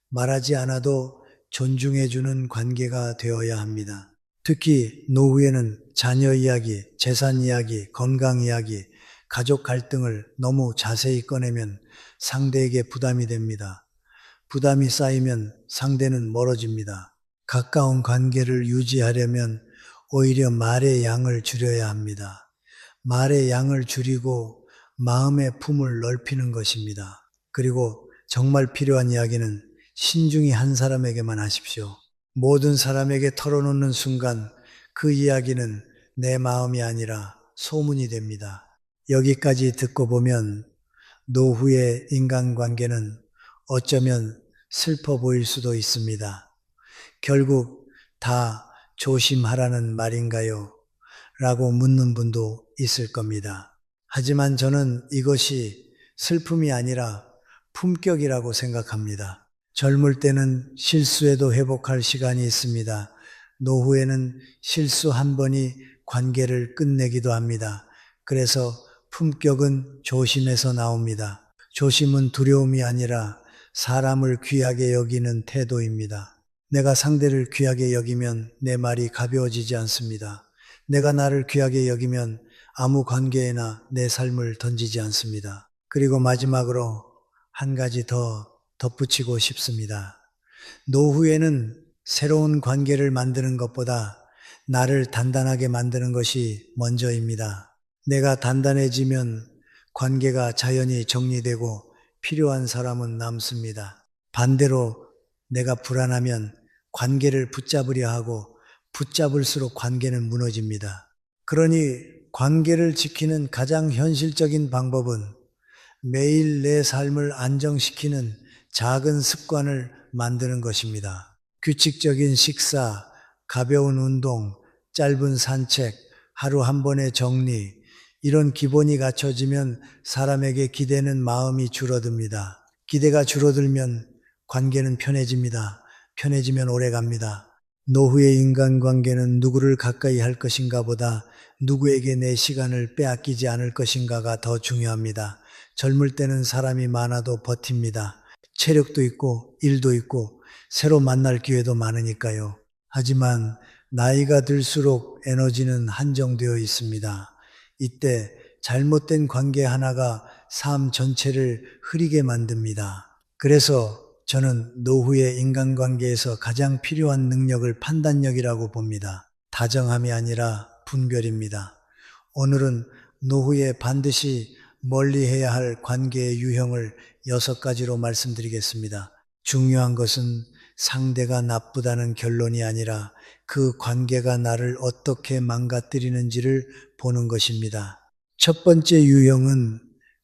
말하지 않아도 존중해주는 관계가 되어야 합니다. 특히 노후에는 자녀 이야기, 재산 이야기, 건강 이야기, 가족 갈등을 너무 자세히 꺼내면 상대에게 부담이 됩니다. 부담이 쌓이면 상대는 멀어집니다. 가까운 관계를 유지하려면 오히려 말의 양을 줄여야 합니다. 말의 양을 줄이고 마음의 품을 넓히는 것입니다. 그리고 정말 필요한 이야기는 신중히 한 사람에게만 하십시오. 모든 사람에게 털어놓는 순간 그 이야기는 내 마음이 아니라 소문이 됩니다. 여기까지 듣고 보면 노후의 인간관계는 어쩌면 슬퍼 보일 수도 있습니다. 결국 다 조심하라는 말인가요? 라고 묻는 분도 있을 겁니다. 하지만 저는 이것이 슬픔이 아니라 품격이라고 생각합니다. 젊을 때는 실수해도 회복할 시간이 있습니다. 노후에는 실수 한 번이 관계를 끝내기도 합니다. 그래서 품격은 조심에서 나옵니다. 조심은 두려움이 아니라 사람을 귀하게 여기는 태도입니다. 내가 상대를 귀하게 여기면 내 말이 가벼워지지 않습니다. 내가 나를 귀하게 여기면 아무 관계에나 내 삶을 던지지 않습니다. 그리고 마지막으로 한 가지 더 덧붙이고 싶습니다. 노후에는 새로운 관계를 만드는 것보다 나를 단단하게 만드는 것이 먼저입니다. 내가 단단해지면 관계가 자연히 정리되고 필요한 사람은 남습니다. 반대로 내가 불안하면 관계를 붙잡으려 하고 붙잡을수록 관계는 무너집니다. 그러니 관계를 지키는 가장 현실적인 방법은 매일 내 삶을 안정시키는 작은 습관을 만드는 것입니다. 규칙적인 식사, 가벼운 운동, 짧은 산책, 하루 한 번의 정리, 이런 기본이 갖춰지면 사람에게 기대는 마음이 줄어듭니다. 기대가 줄어들면 관계는 편해집니다. 편해지면 오래갑니다. 노후의 인간관계는 누구를 가까이 할 것인가 보다 누구에게 내 시간을 빼앗기지 않을 것인가가 더 중요합니다. 젊을 때는 사람이 많아도 버팁니다. 체력도 있고 일도 있고 새로 만날 기회도 많으니까요. 하지만 나이가 들수록 에너지는 한정되어 있습니다. 이때 잘못된 관계 하나가 삶 전체를 흐리게 만듭니다. 그래서 저는 노후의 인간관계에서 가장 필요한 능력을 판단력이라고 봅니다. 다정함이 아니라 분별입니다. 오늘은 노후에 반드시 멀리해야 할 관계의 유형을 6가지로 말씀드리겠습니다. 중요한 것은 상대가 나쁘다는 결론이 아니라 그 관계가 나를 어떻게 망가뜨리는지를 보는 것입니다. 첫 번째 유형은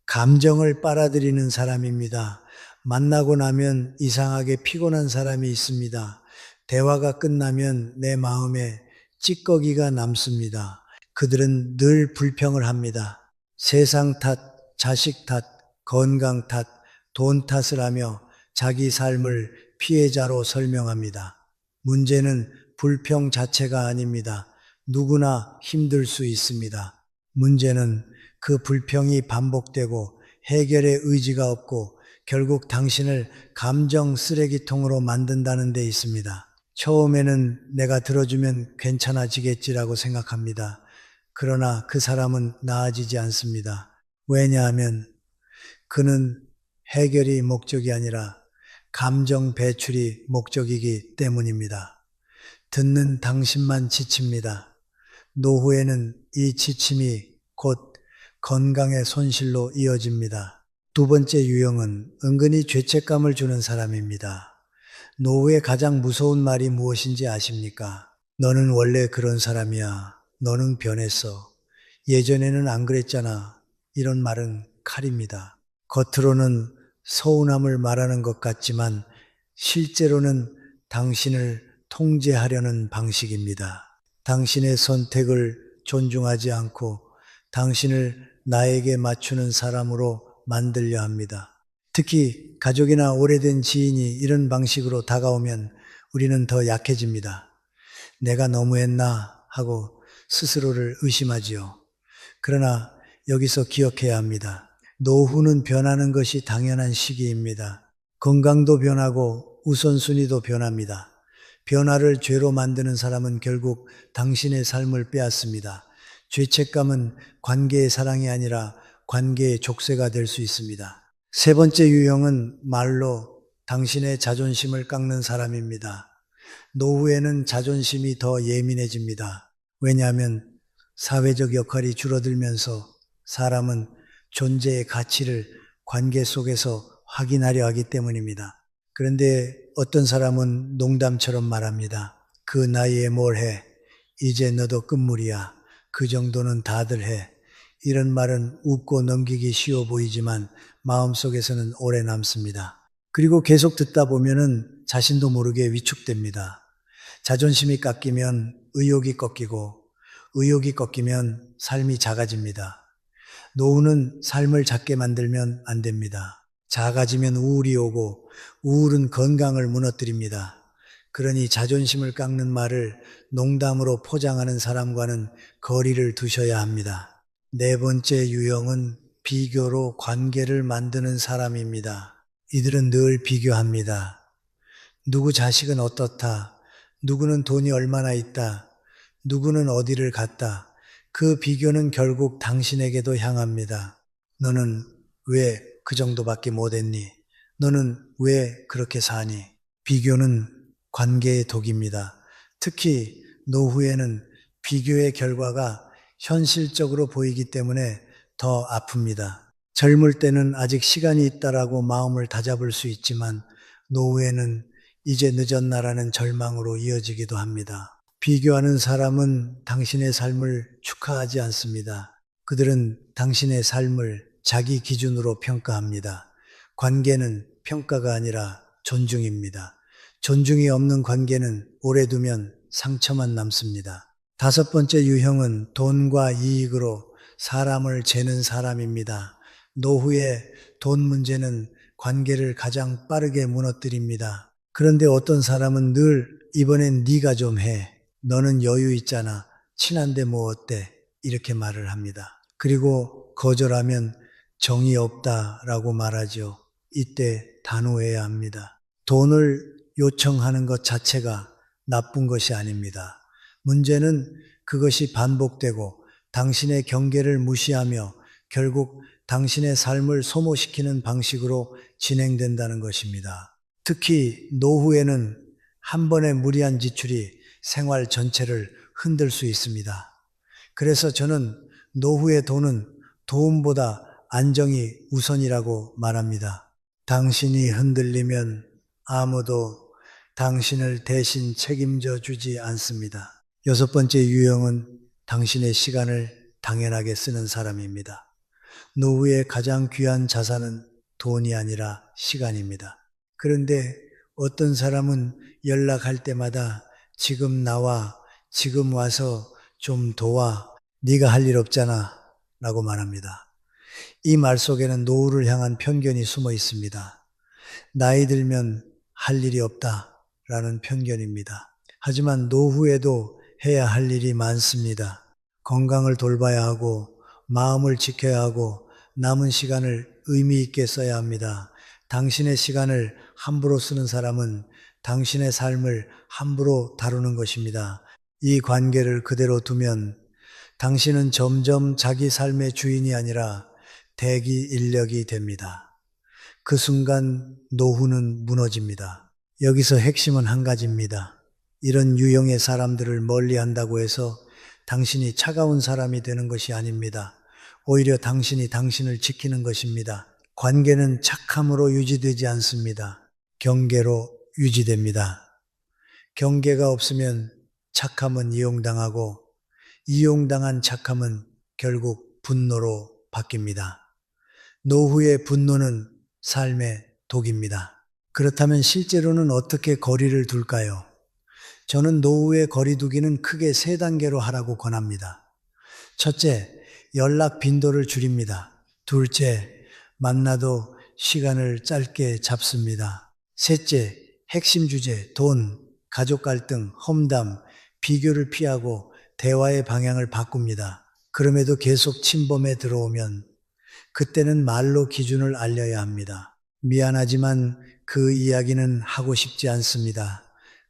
감정을 빨아들이는 사람입니다. 만나고 나면 이상하게 피곤한 사람이 있습니다. 대화가 끝나면 내 마음에 찌꺼기가 남습니다. 그들은 늘 불평을 합니다. 세상 탓, 자식 탓, 건강 탓, 돈 탓을 하며 자기 삶을 피해자로 설명합니다. 문제는 불평 자체가 아닙니다. 누구나 힘들 수 있습니다. 문제는 그 불평이 반복되고 해결의 의지가 없고 결국 당신을 감정 쓰레기통으로 만든다는 데 있습니다. 처음에는 내가 들어주면 괜찮아지겠지라고 생각합니다. 그러나 그 사람은 나아지지 않습니다. 왜냐하면 그는 해결이 목적이 아니라 감정 배출이 목적이기 때문입니다. 듣는 당신만 지칩니다. 노후에는 이 지침이 곧 건강의 손실로 이어집니다. 두 번째 유형은 은근히 죄책감을 주는 사람입니다. 노후의 가장 무서운 말이 무엇인지 아십니까? 너는 원래 그런 사람이야. 너는 변했어. 예전에는 안 그랬잖아. 이런 말은 칼입니다. 겉으로는 서운함을 말하는 것 같지만 실제로는 당신을 통제하려는 방식입니다. 당신의 선택을 존중하지 않고 당신을 나에게 맞추는 사람으로 만들려 합니다. 특히 가족이나 오래된 지인이 이런 방식으로 다가오면 우리는 더 약해집니다. 내가 너무했나 하고 스스로를 의심하지요. 그러나 여기서 기억해야 합니다. 노후는 변하는 것이 당연한 시기입니다. 건강도 변하고 우선순위도 변합니다. 변화를 죄로 만드는 사람은 결국 당신의 삶을 빼앗습니다. 죄책감은 관계의 사랑이 아니라 관계의 족쇄가 될 수 있습니다. 세 번째 유형은 말로 당신의 자존심을 깎는 사람입니다. 노후에는 자존심이 더 예민해집니다. 왜냐하면 사회적 역할이 줄어들면서 사람은 존재의 가치를 관계 속에서 확인하려 하기 때문입니다. 그런데 어떤 사람은 농담처럼 말합니다. 그 나이에 뭘 해? 이제 너도 끝물이야. 그 정도는 다들 해. 이런 말은 웃고 넘기기 쉬워 보이지만 마음속에서는 오래 남습니다. 그리고 계속 듣다 보면은 자신도 모르게 위축됩니다. 자존심이 깎이면 의욕이 꺾이고 의욕이 꺾이면 삶이 작아집니다. 노후는 삶을 작게 만들면 안 됩니다. 작아지면 우울이 오고 우울은 건강을 무너뜨립니다. 그러니 자존심을 깎는 말을 농담으로 포장하는 사람과는 거리를 두셔야 합니다. 네 번째 유형은 비교로 관계를 만드는 사람입니다. 이들은 늘 비교합니다. 누구 자식은 어떻다. 누구는 돈이 얼마나 있다. 누구는 어디를 갔다. 그 비교는 결국 당신에게도 향합니다. 너는 왜 그 정도밖에 못했니? 너는 왜 그렇게 사니? 비교는 관계의 독입니다. 특히 노후에는 비교의 결과가 현실적으로 보이기 때문에 더 아픕니다. 젊을 때는 아직 시간이 있다라고 마음을 다잡을 수 있지만 노후에는 이제 늦었나라는 절망으로 이어지기도 합니다. 비교하는 사람은 당신의 삶을 축하하지 않습니다. 그들은 당신의 삶을 자기 기준으로 평가합니다. 관계는 평가가 아니라 존중입니다. 존중이 없는 관계는 오래 두면 상처만 남습니다. 다섯 번째 유형은 돈과 이익으로 사람을 재는 사람입니다. 노후에 돈 문제는 관계를 가장 빠르게 무너뜨립니다. 그런데 어떤 사람은 늘 이번엔 네가 좀 해. 너는 여유 있잖아. 친한데 뭐 어때? 이렇게 말을 합니다. 그리고 거절하면 정이 없다라고 말하죠. 이때 단호해야 합니다. 돈을 요청하는 것 자체가 나쁜 것이 아닙니다. 문제는 그것이 반복되고 당신의 경계를 무시하며 결국 당신의 삶을 소모시키는 방식으로 진행된다는 것입니다. 특히 노후에는 한 번의 무리한 지출이 생활 전체를 흔들 수 있습니다. 그래서 저는 노후의 돈은 도움보다 안정이 우선이라고 말합니다. 당신이 흔들리면 아무도 당신을 대신 책임져 주지 않습니다. 여섯 번째 유형은 당신의 시간을 당연하게 쓰는 사람입니다. 노후의 가장 귀한 자산은 돈이 아니라 시간입니다. 그런데 어떤 사람은 연락할 때마다 지금 나와, 지금 와서 좀 도와, 네가 할 일 없잖아 라고 말합니다. 이 말 속에는 노후를 향한 편견이 숨어 있습니다. 나이 들면 할 일이 없다라는 편견입니다. 하지만 노후에도 해야 할 일이 많습니다. 건강을 돌봐야 하고 마음을 지켜야 하고 남은 시간을 의미 있게 써야 합니다. 당신의 시간을 함부로 쓰는 사람은 당신의 삶을 함부로 다루는 것입니다. 이 관계를 그대로 두면 당신은 점점 자기 삶의 주인이 아니라 대기 인력이 됩니다. 그 순간 노후는 무너집니다. 여기서 핵심은 한 가지입니다. 이런 유형의 사람들을 멀리 한다고 해서 당신이 차가운 사람이 되는 것이 아닙니다. 오히려 당신이 당신을 지키는 것입니다. 관계는 착함으로 유지되지 않습니다. 경계로 유지됩니다. 경계가 없으면 착함은 이용당하고 이용당한 착함은 결국 분노로 바뀝니다. 노후의 분노는 삶의 독입니다. 그렇다면 실제로는 어떻게 거리를 둘까요? 저는 노후의 거리 두기는 크게 세 단계로 하라고 권합니다. 첫째, 연락 빈도를 줄입니다. 둘째, 만나도 시간을 짧게 잡습니다. 셋째, 핵심 주제, 돈, 가족 갈등, 험담, 비교를 피하고 대화의 방향을 바꿉니다. 그럼에도 계속 침범에 들어오면 그때는 말로 기준을 알려야 합니다. 미안하지만 그 이야기는 하고 싶지 않습니다.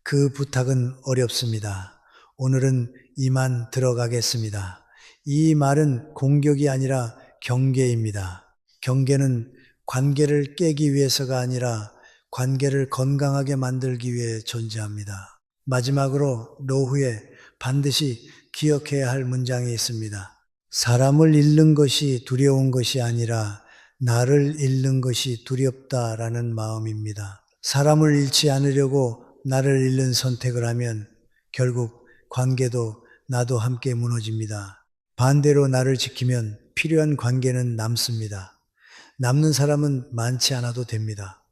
그 부탁은 어렵습니다. 오늘은 이만 들어가겠습니다. 이 말은 공격이 아니라 경계입니다. 경계는 관계를 깨기 위해서가 아니라 관계를 건강하게 만들기 위해 존재합니다. 마지막으로 노후에 반드시 기억해야 할 문장이 있습니다. 사람을 잃는 것이 두려운 것이 아니라 나를 잃는 것이 두렵다라는 마음입니다. 사람을 잃지 않으려고 나를 잃는 선택을 하면 결국 관계도 나도 함께 무너집니다. 반대로 나를 지키면 필요한 관계는 남습니다. 남는 사람은 많지 않아도 됩니다.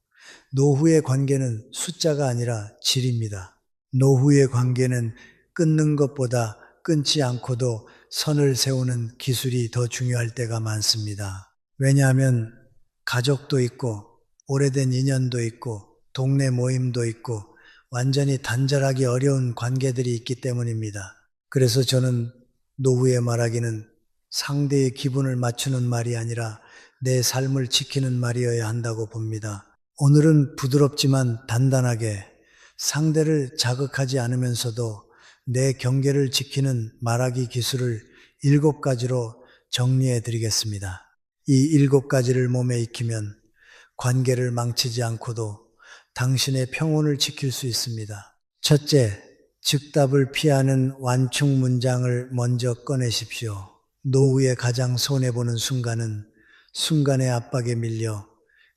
노후의 관계는 숫자가 아니라 질입니다. 노후의 관계는 끊는 것보다 끊지 않고도 선을 세우는 기술이 더 중요할 때가 많습니다. 왜냐하면 가족도 있고 오래된 인연도 있고 동네 모임도 있고 완전히 단절하기 어려운 관계들이 있기 때문입니다. 그래서 저는 노후에 말하기는 상대의 기분을 맞추는 말이 아니라 내 삶을 지키는 말이어야 한다고 봅니다. 오늘은 부드럽지만 단단하게 상대를 자극하지 않으면서도 내 경계를 지키는 말하기 기술을 7가지로 정리해 드리겠습니다. 이 7가지를 몸에 익히면 관계를 망치지 않고도 당신의 평온을 지킬 수 있습니다. 첫째, 즉답을 피하는 완충 문장을 먼저 꺼내십시오. 노후에 가장 손해보는 순간은 순간의 압박에 밀려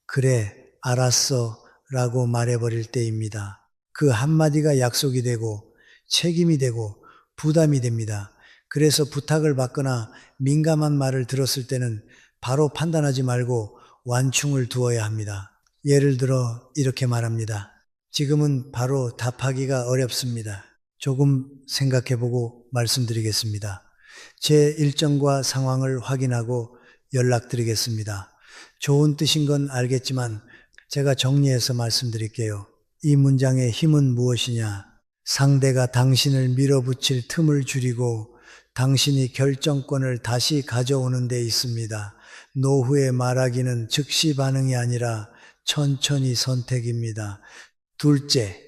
그래, 알았어 라고 말해버릴 때입니다. 그 한마디가 약속이 되고 책임이 되고 부담이 됩니다. 그래서 부탁을 받거나 민감한 말을 들었을 때는 바로 판단하지 말고 완충을 두어야 합니다. 예를 들어 이렇게 말합니다. 지금은 바로 답하기가 어렵습니다. 조금 생각해보고 말씀드리겠습니다. 제 일정과 상황을 확인하고 연락드리겠습니다. 좋은 뜻인 건 알겠지만 제가 정리해서 말씀드릴게요. 이 문장의 힘은 무엇이냐? 상대가 당신을 밀어붙일 틈을 줄이고 당신이 결정권을 다시 가져오는 데 있습니다. 노후에 말하기는 즉시 반응이 아니라 천천히 선택입니다. 둘째,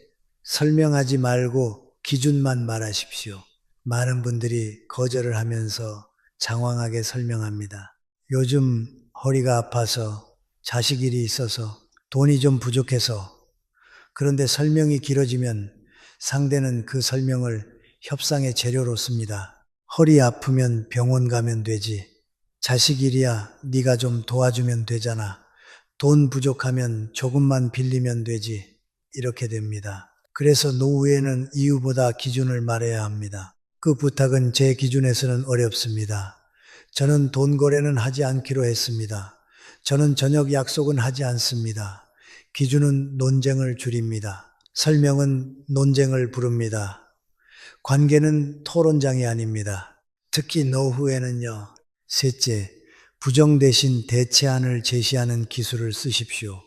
설명하지 말고 기준만 말하십시오. 많은 분들이 거절을 하면서 장황하게 설명합니다. 요즘 허리가 아파서 자식 일이 있어서 돈이 좀 부족해서 그런데 설명이 길어지면 상대는 그 설명을 협상의 재료로 씁니다. 허리 아프면 병원 가면 되지. 자식 일이야 네가 좀 도와주면 되잖아. 돈 부족하면 조금만 빌리면 되지. 이렇게 됩니다. 그래서 노후에는 이유보다 기준을 말해야 합니다. 그 부탁은 제 기준에서는 어렵습니다. 저는 돈 거래는 하지 않기로 했습니다. 저는 저녁 약속은 하지 않습니다. 기준은 논쟁을 줄입니다. 설명은 논쟁을 부릅니다. 관계는 토론장이 아닙니다. 특히 노후에는요. 셋째, 부정 대신 대체안을 제시하는 기술을 쓰십시오.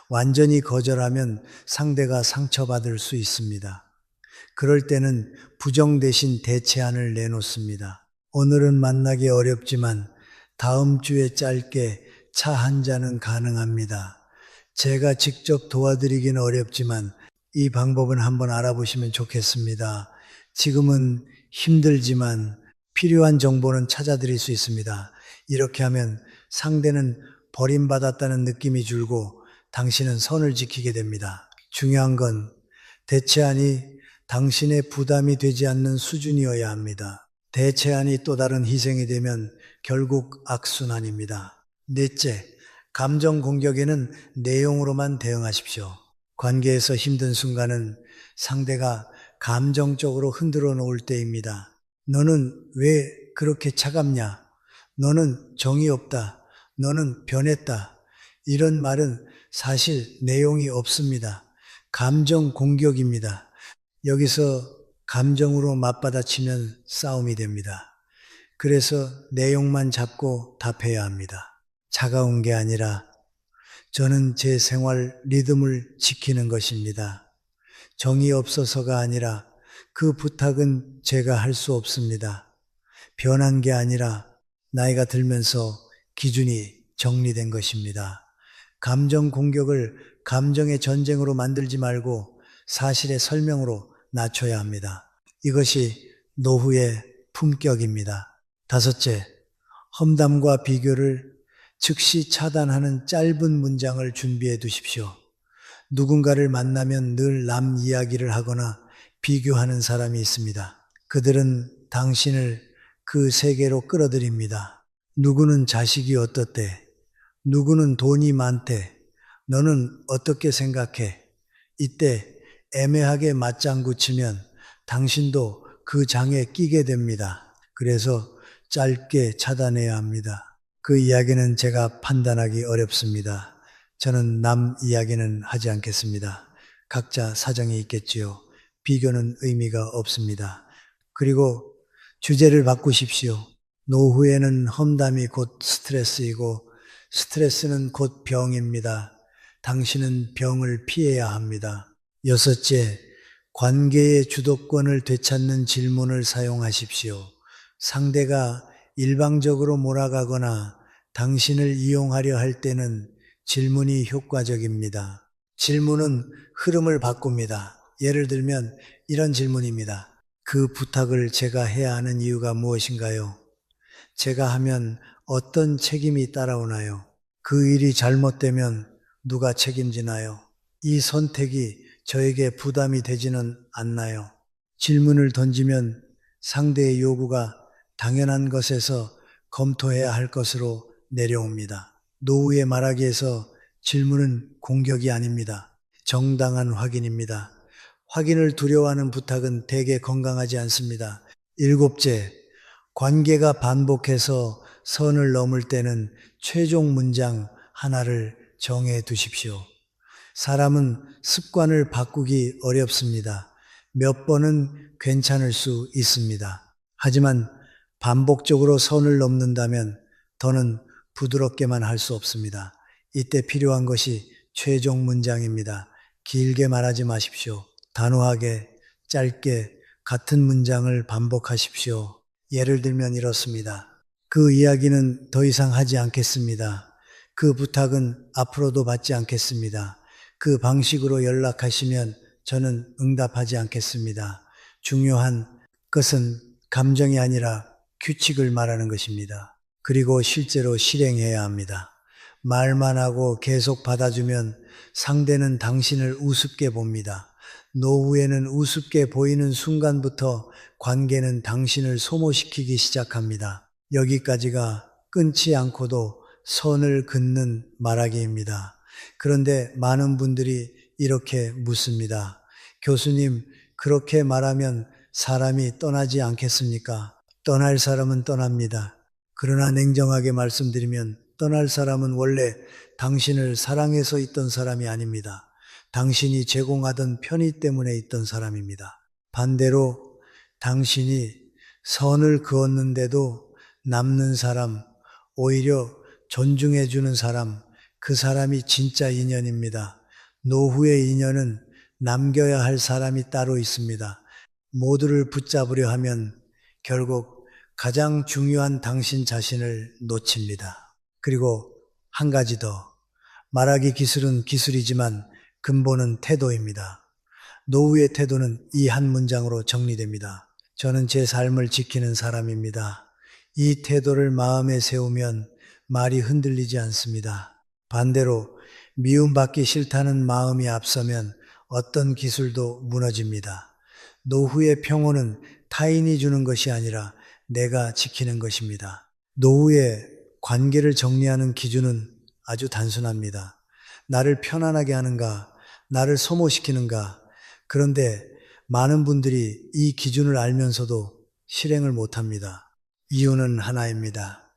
완전히 거절하면 상대가 상처받을 수 있습니다. 그럴 때는 부정 대신 대체안을 내놓습니다. 오늘은 만나기 어렵지만 다음 주에 짧게 차 한 잔은 가능합니다. 제가 직접 도와드리기는 어렵지만 이 방법은 한번 알아보시면 좋겠습니다. 지금은 힘들지만 필요한 정보는 찾아드릴 수 있습니다. 이렇게 하면 상대는 버림받았다는 느낌이 줄고 당신은 선을 지키게 됩니다. 중요한 건 대체안이 당신의 부담이 되지 않는 수준이어야 합니다. 대체안이 또 다른 희생이 되면 결국 악순환입니다. 넷째, 감정 공격에는 내용으로만 대응하십시오. 관계에서 힘든 순간은 상대가 감정적으로 흔들어 놓을 때입니다. 너는 왜 그렇게 차갑냐? 너는 정이 없다. 너는 변했다. 이런 말은 사실 내용이 없습니다. 감정 공격입니다. 여기서 감정으로 맞받아치면 싸움이 됩니다. 그래서 내용만 잡고 답해야 합니다. 차가운 게 아니라 저는 제 생활 리듬을 지키는 것입니다. 정이 없어서가 아니라 그 부탁은 제가 할 수 없습니다. 변한 게 아니라 나이가 들면서 기준이 정리된 것입니다. 감정 공격을 감정의 전쟁으로 만들지 말고 사실의 설명으로 낮춰야 합니다. 이것이 노후의 품격입니다. 다섯째, 험담과 비교를 즉시 차단하는 짧은 문장을 준비해 두십시오. 누군가를 만나면 늘 남 이야기를 하거나 비교하는 사람이 있습니다. 그들은 당신을 그 세계로 끌어들입니다. 누구는 자식이 어떻대? 누구는 돈이 많대? 너는 어떻게 생각해? 이때 애매하게 맞장구 치면 당신도 그 장에 끼게 됩니다. 그래서 짧게 차단해야 합니다. 그 이야기는 제가 판단하기 어렵습니다. 저는 남 이야기는 하지 않겠습니다. 각자 사정이 있겠지요. 비교는 의미가 없습니다. 그리고 주제를 바꾸십시오. 노후에는 험담이 곧 스트레스이고 스트레스는 곧 병입니다. 당신은 병을 피해야 합니다. 여섯째, 관계의 주도권을 되찾는 질문을 사용하십시오. 상대가 일방적으로 몰아가거나 당신을 이용하려 할 때는 질문이 효과적입니다. 질문은 흐름을 바꿉니다. 예를 들면 이런 질문입니다. 그 부탁을 제가 해야 하는 이유가 무엇인가요? 제가 하면 어떤 책임이 따라오나요? 그 일이 잘못되면 누가 책임지나요? 이 선택이 저에게 부담이 되지는 않나요? 질문을 던지면 상대의 요구가 당연한 것에서 검토해야 할 것으로 내려옵니다. 노후에 말하기에서 질문은 공격이 아닙니다. 정당한 확인입니다. 확인을 두려워하는 부탁은 대개 건강하지 않습니다. 일곱째, 관계가 반복해서 선을 넘을 때는 최종 문장 하나를 정해 두십시오. 사람은 습관을 바꾸기 어렵습니다. 몇 번은 괜찮을 수 있습니다. 하지만 반복적으로 선을 넘는다면 더는 부드럽게만 할 수 없습니다. 이때 필요한 것이 최종 문장입니다. 길게 말하지 마십시오. 단호하게, 짧게 같은 문장을 반복하십시오. 예를 들면 이렇습니다. 그 이야기는 더 이상 하지 않겠습니다. 그 부탁은 앞으로도 받지 않겠습니다. 그 방식으로 연락하시면 저는 응답하지 않겠습니다. 중요한 것은 감정이 아니라 규칙을 말하는 것입니다. 그리고 실제로 실행해야 합니다. 말만 하고 계속 받아주면 상대는 당신을 우습게 봅니다. 노후에는 우습게 보이는 순간부터 관계는 당신을 소모시키기 시작합니다. 여기까지가 끊지 않고도 선을 긋는 말하기입니다. 그런데 많은 분들이 이렇게 묻습니다. 교수님, 그렇게 말하면 사람이 떠나지 않겠습니까? 떠날 사람은 떠납니다. 그러나 냉정하게 말씀드리면 떠날 사람은 원래 당신을 사랑해서 있던 사람이 아닙니다. 당신이 제공하던 편의 때문에 있던 사람입니다. 반대로 당신이 선을 그었는데도 남는 사람, 오히려 존중해주는 사람, 그 사람이 진짜 인연입니다. 노후의 인연은 남겨야 할 사람이 따로 있습니다. 모두를 붙잡으려 하면 결국 가장 중요한 당신 자신을 놓칩니다. 그리고 한 가지 더. 말하기 기술은 기술이지만 근본은 태도입니다. 노후의 태도는 이 한 문장으로 정리됩니다. 저는 제 삶을 지키는 사람입니다. 이 태도를 마음에 세우면 말이 흔들리지 않습니다. 반대로 미움받기 싫다는 마음이 앞서면 어떤 기술도 무너집니다. 노후의 평온은 타인이 주는 것이 아니라 내가 지키는 것입니다. 노후의 관계를 정리하는 기준은 아주 단순합니다. 나를 편안하게 하는가, 나를 소모시키는가. 그런데 많은 분들이 이 기준을 알면서도 실행을 못합니다. 이유는 하나입니다.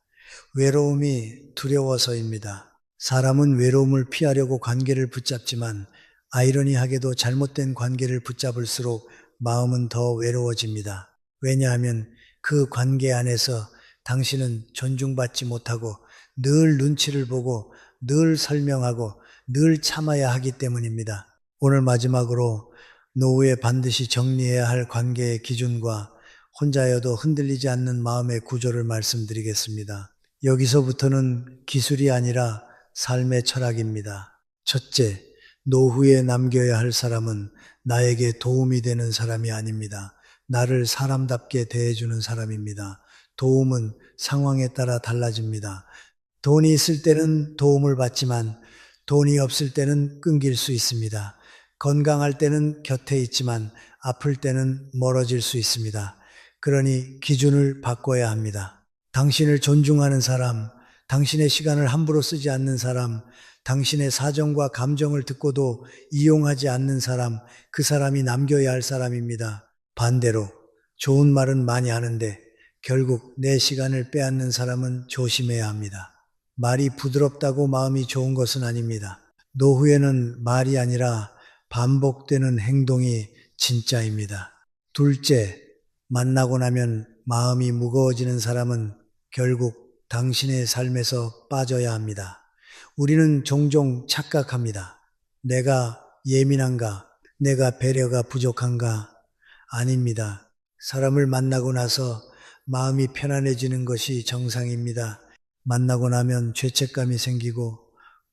외로움이 두려워서입니다. 사람은 외로움을 피하려고 관계를 붙잡지만 아이러니하게도 잘못된 관계를 붙잡을수록 마음은 더 외로워집니다. 왜냐하면 그 관계 안에서 당신은 존중받지 못하고 늘 눈치를 보고 늘 설명하고 늘 참아야 하기 때문입니다. 오늘 마지막으로 노후에 반드시 정리해야 할 관계의 기준과 혼자여도 흔들리지 않는 마음의 구조를 말씀드리겠습니다. 여기서부터는 기술이 아니라 삶의 철학입니다. 첫째, 노후에 남겨야 할 사람은 나에게 도움이 되는 사람이 아닙니다. 나를 사람답게 대해주는 사람입니다. 도움은 상황에 따라 달라집니다. 돈이 있을 때는 도움을 받지만 돈이 없을 때는 끊길 수 있습니다. 건강할 때는 곁에 있지만 아플 때는 멀어질 수 있습니다. 그러니 기준을 바꿔야 합니다. 당신을 존중하는 사람, 당신의 시간을 함부로 쓰지 않는 사람, 당신의 사정과 감정을 듣고도 이용하지 않는 사람, 그 사람이 남겨야 할 사람입니다. 반대로 좋은 말은 많이 하는데 결국 내 시간을 빼앗는 사람은 조심해야 합니다. 말이 부드럽다고 마음이 좋은 것은 아닙니다. 노후에는 말이 아니라 반복되는 행동이 진짜입니다. 둘째, 만나고 나면 마음이 무거워지는 사람은 결국 당신의 삶에서 빠져야 합니다. 우리는 종종 착각합니다. 내가 예민한가? 내가 배려가 부족한가? 아닙니다. 사람을 만나고 나서 마음이 편안해지는 것이 정상입니다. 만나고 나면 죄책감이 생기고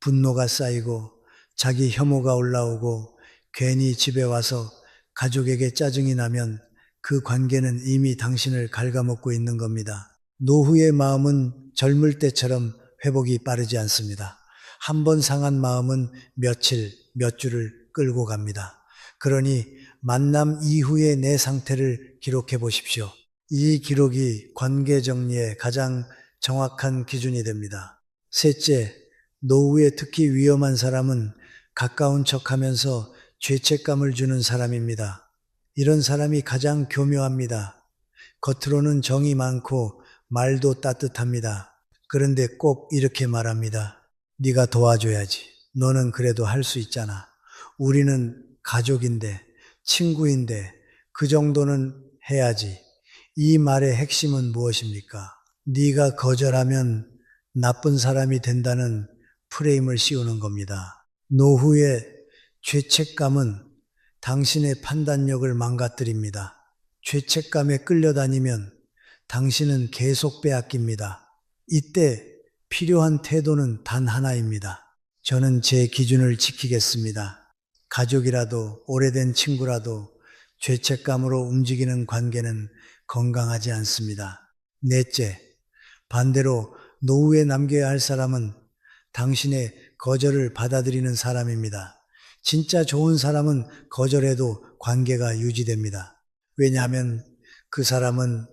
분노가 쌓이고 자기 혐오가 올라오고 괜히 집에 와서 가족에게 짜증이 나면 그 관계는 이미 당신을 갉아먹고 있는 겁니다. 노후의 마음은 젊을 때처럼 회복이 빠르지 않습니다. 한 번 상한 마음은 며칠, 몇 주를 끌고 갑니다. 그러니 만남 이후의 내 상태를 기록해 보십시오. 이 기록이 관계 정리의 가장 정확한 기준이 됩니다. 셋째, 노후에 특히 위험한 사람은 가까운 척하면서 죄책감을 주는 사람입니다. 이런 사람이 가장 교묘합니다. 겉으로는 정이 많고 말도 따뜻합니다. 그런데 꼭 이렇게 말합니다. 네가 도와줘야지. 너는 그래도 할 수 있잖아. 우리는 가족인데, 친구인데 그 정도는 해야지. 이 말의 핵심은 무엇입니까? 네가 거절하면 나쁜 사람이 된다는 프레임을 씌우는 겁니다. 노후의 죄책감은 당신의 판단력을 망가뜨립니다. 죄책감에 끌려다니면 당신은 계속 빼앗깁니다. 이때 필요한 태도는 단 하나입니다. 저는 제 기준을 지키겠습니다. 가족이라도 오래된 친구라도 죄책감으로 움직이는 관계는 건강하지 않습니다. 넷째, 반대로 노후에 남겨야 할 사람은 당신의 거절을 받아들이는 사람입니다. 진짜 좋은 사람은 거절해도 관계가 유지됩니다. 왜냐하면 그 사람은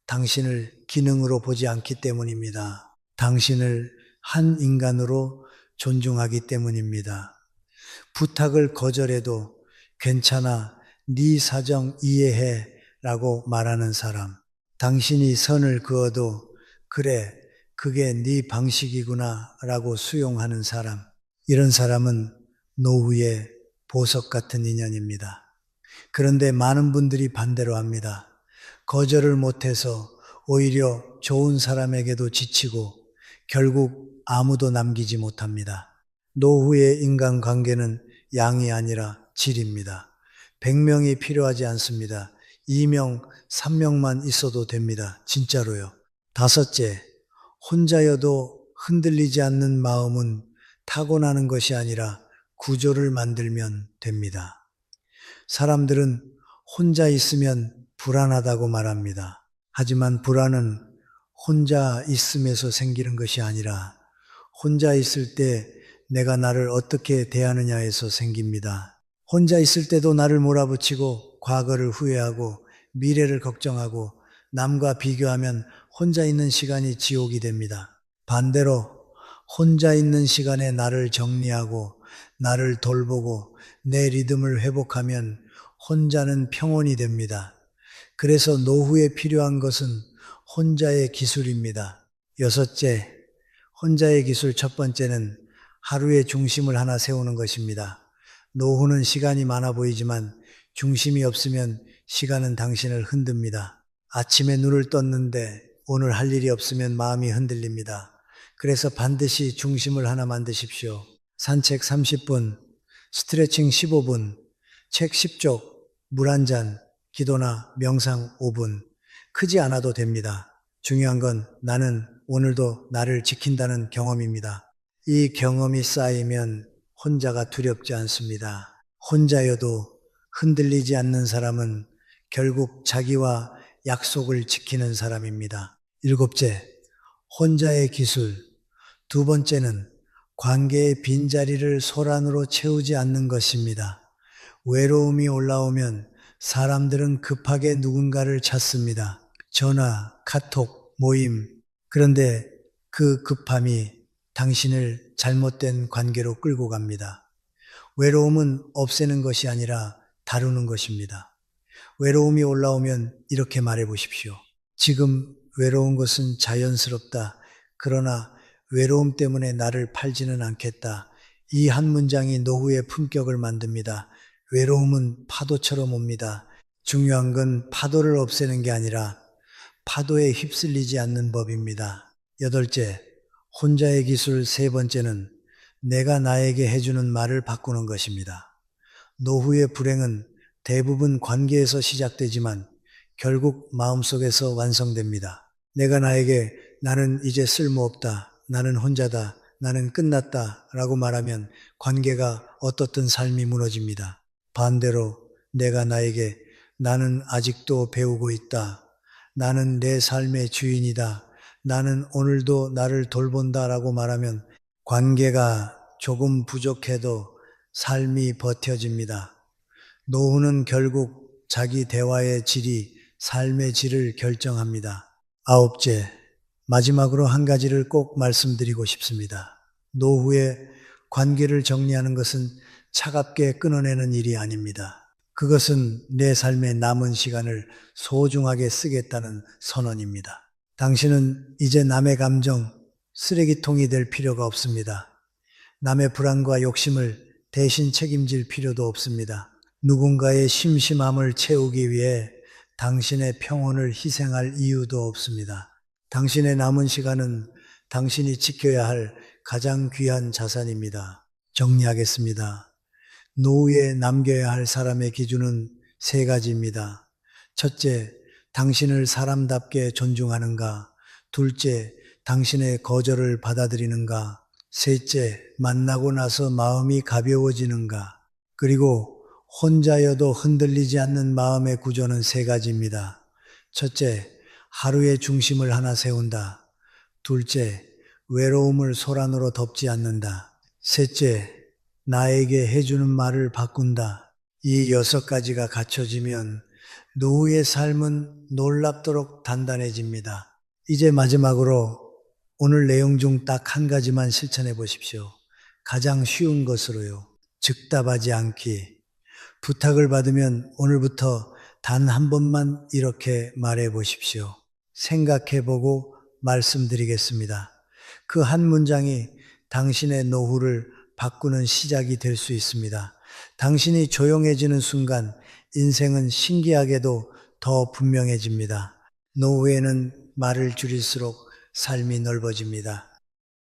당신을 기능으로 보지 않기 때문입니다. 당신을 한 인간으로 존중하기 때문입니다. 부탁을 거절해도 괜찮아, 네 사정 이해해 라고 말하는 사람. 당신이 선을 그어도 그래, 그게 네 방식이구나 라고 수용하는 사람. 이런 사람은 노후의 보석 같은 인연입니다. 그런데 많은 분들이 반대로 합니다. 거절을 못해서 오히려 좋은 사람에게도 지치고 결국 아무도 남기지 못합니다. 노후의 인간관계는 양이 아니라 질입니다. 100명이 필요하지 않습니다. 2명, 3명만 있어도 됩니다. 진짜로요. 다섯째, 혼자여도 흔들리지 않는 마음은 타고나는 것이 아니라 구조를 만들면 됩니다. 사람들은 혼자 있으면 불안하다고 말합니다. 하지만 불안은 혼자 있음에서 생기는 것이 아니라 혼자 있을 때 내가 나를 어떻게 대하느냐에서 생깁니다. 혼자 있을 때도 나를 몰아붙이고 과거를 후회하고 미래를 걱정하고 남과 비교하면 혼자 있는 시간이 지옥이 됩니다. 반대로 혼자 있는 시간에 나를 정리하고 나를 돌보고 내 리듬을 회복하면 혼자는 평온이 됩니다. 그래서 노후에 필요한 것은 혼자의 기술입니다. 여섯째, 혼자의 기술 첫 번째는 하루의 중심을 하나 세우는 것입니다. 노후는 시간이 많아 보이지만 중심이 없으면 시간은 당신을 흔듭니다. 아침에 눈을 떴는데 오늘 할 일이 없으면 마음이 흔들립니다. 그래서 반드시 중심을 하나 만드십시오. 산책 30분, 스트레칭 15분, 책 10쪽, 물 한 잔, 기도나 명상 5분. 크지 않아도 됩니다. 중요한 건 나는 오늘도 나를 지킨다는 경험입니다. 이 경험이 쌓이면 혼자가 두렵지 않습니다. 혼자여도 흔들리지 않는 사람은 결국 자기와 약속을 지키는 사람입니다. 일곱째, 혼자의 기술. 두 번째는 관계의 빈자리를 소란으로 채우지 않는 것입니다. 외로움이 올라오면 사람들은 급하게 누군가를 찾습니다. 전화, 카톡, 모임. 그런데 그 급함이 당신을 잘못된 관계로 끌고 갑니다. 외로움은 없애는 것이 아니라 다루는 것입니다. 외로움이 올라오면 이렇게 말해 보십시오. 지금 외로운 것은 자연스럽다. 그러나 외로움 때문에 나를 팔지는 않겠다. 이 한 문장이 노후의 품격을 만듭니다. 외로움은 파도처럼 옵니다. 중요한 건 파도를 없애는 게 아니라 파도에 휩쓸리지 않는 법입니다. 여덟째, 혼자의 기술 세 번째는 내가 나에게 해주는 말을 바꾸는 것입니다. 노후의 불행은 대부분 관계에서 시작되지만 결국 마음속에서 완성됩니다. 내가 나에게 나는 이제 쓸모없다, 나는 혼자다, 나는 끝났다 라고 말하면 관계가 어떻든 삶이 무너집니다. 반대로 내가 나에게 나는 아직도 배우고 있다, 나는 내 삶의 주인이다, 나는 오늘도 나를 돌본다 라고 말하면 관계가 조금 부족해도 삶이 버텨집니다. 노후는 결국 자기 대화의 질이 삶의 질을 결정합니다. 아홉째, 마지막으로 한 가지를 꼭 말씀드리고 싶습니다. 노후에 관계를 정리하는 것은 차갑게 끊어내는 일이 아닙니다. 그것은 내 삶의 남은 시간을 소중하게 쓰겠다는 선언입니다. 당신은 이제 남의 감정, 쓰레기통이 될 필요가 없습니다. 남의 불안과 욕심을 대신 책임질 필요도 없습니다. 누군가의 심심함을 채우기 위해 당신의 평온을 희생할 이유도 없습니다. 당신의 남은 시간은 당신이 지켜야 할 가장 귀한 자산입니다. 정리하겠습니다. 노후에 남겨야 할 사람의 기준은 세 가지입니다. 첫째, 당신을 사람답게 존중하는가? 둘째, 당신의 거절을 받아들이는가? 셋째, 만나고 나서 마음이 가벼워지는가? 그리고 혼자여도 흔들리지 않는 마음의 구조는 세 가지입니다. 첫째, 하루의 중심을 하나 세운다. 둘째, 외로움을 소란으로 덮지 않는다. 셋째, 나에게 해주는 말을 바꾼다. 이 6가지가 갖춰지면 노후의 삶은 놀랍도록 단단해집니다. 이제 마지막으로 오늘 내용 중 딱 한 가지만 실천해 보십시오. 가장 쉬운 것으로요. 즉답하지 않기. 부탁을 받으면 오늘부터 단 한 번만 이렇게 말해 보십시오. 생각해 보고 말씀드리겠습니다. 그 한 문장이 당신의 노후를 바꾸는 시작이 될 수 있습니다. 당신이 조용해지는 순간 인생은 신기하게도 더 분명해집니다. 노후에는 말을 줄일수록 삶이 넓어집니다.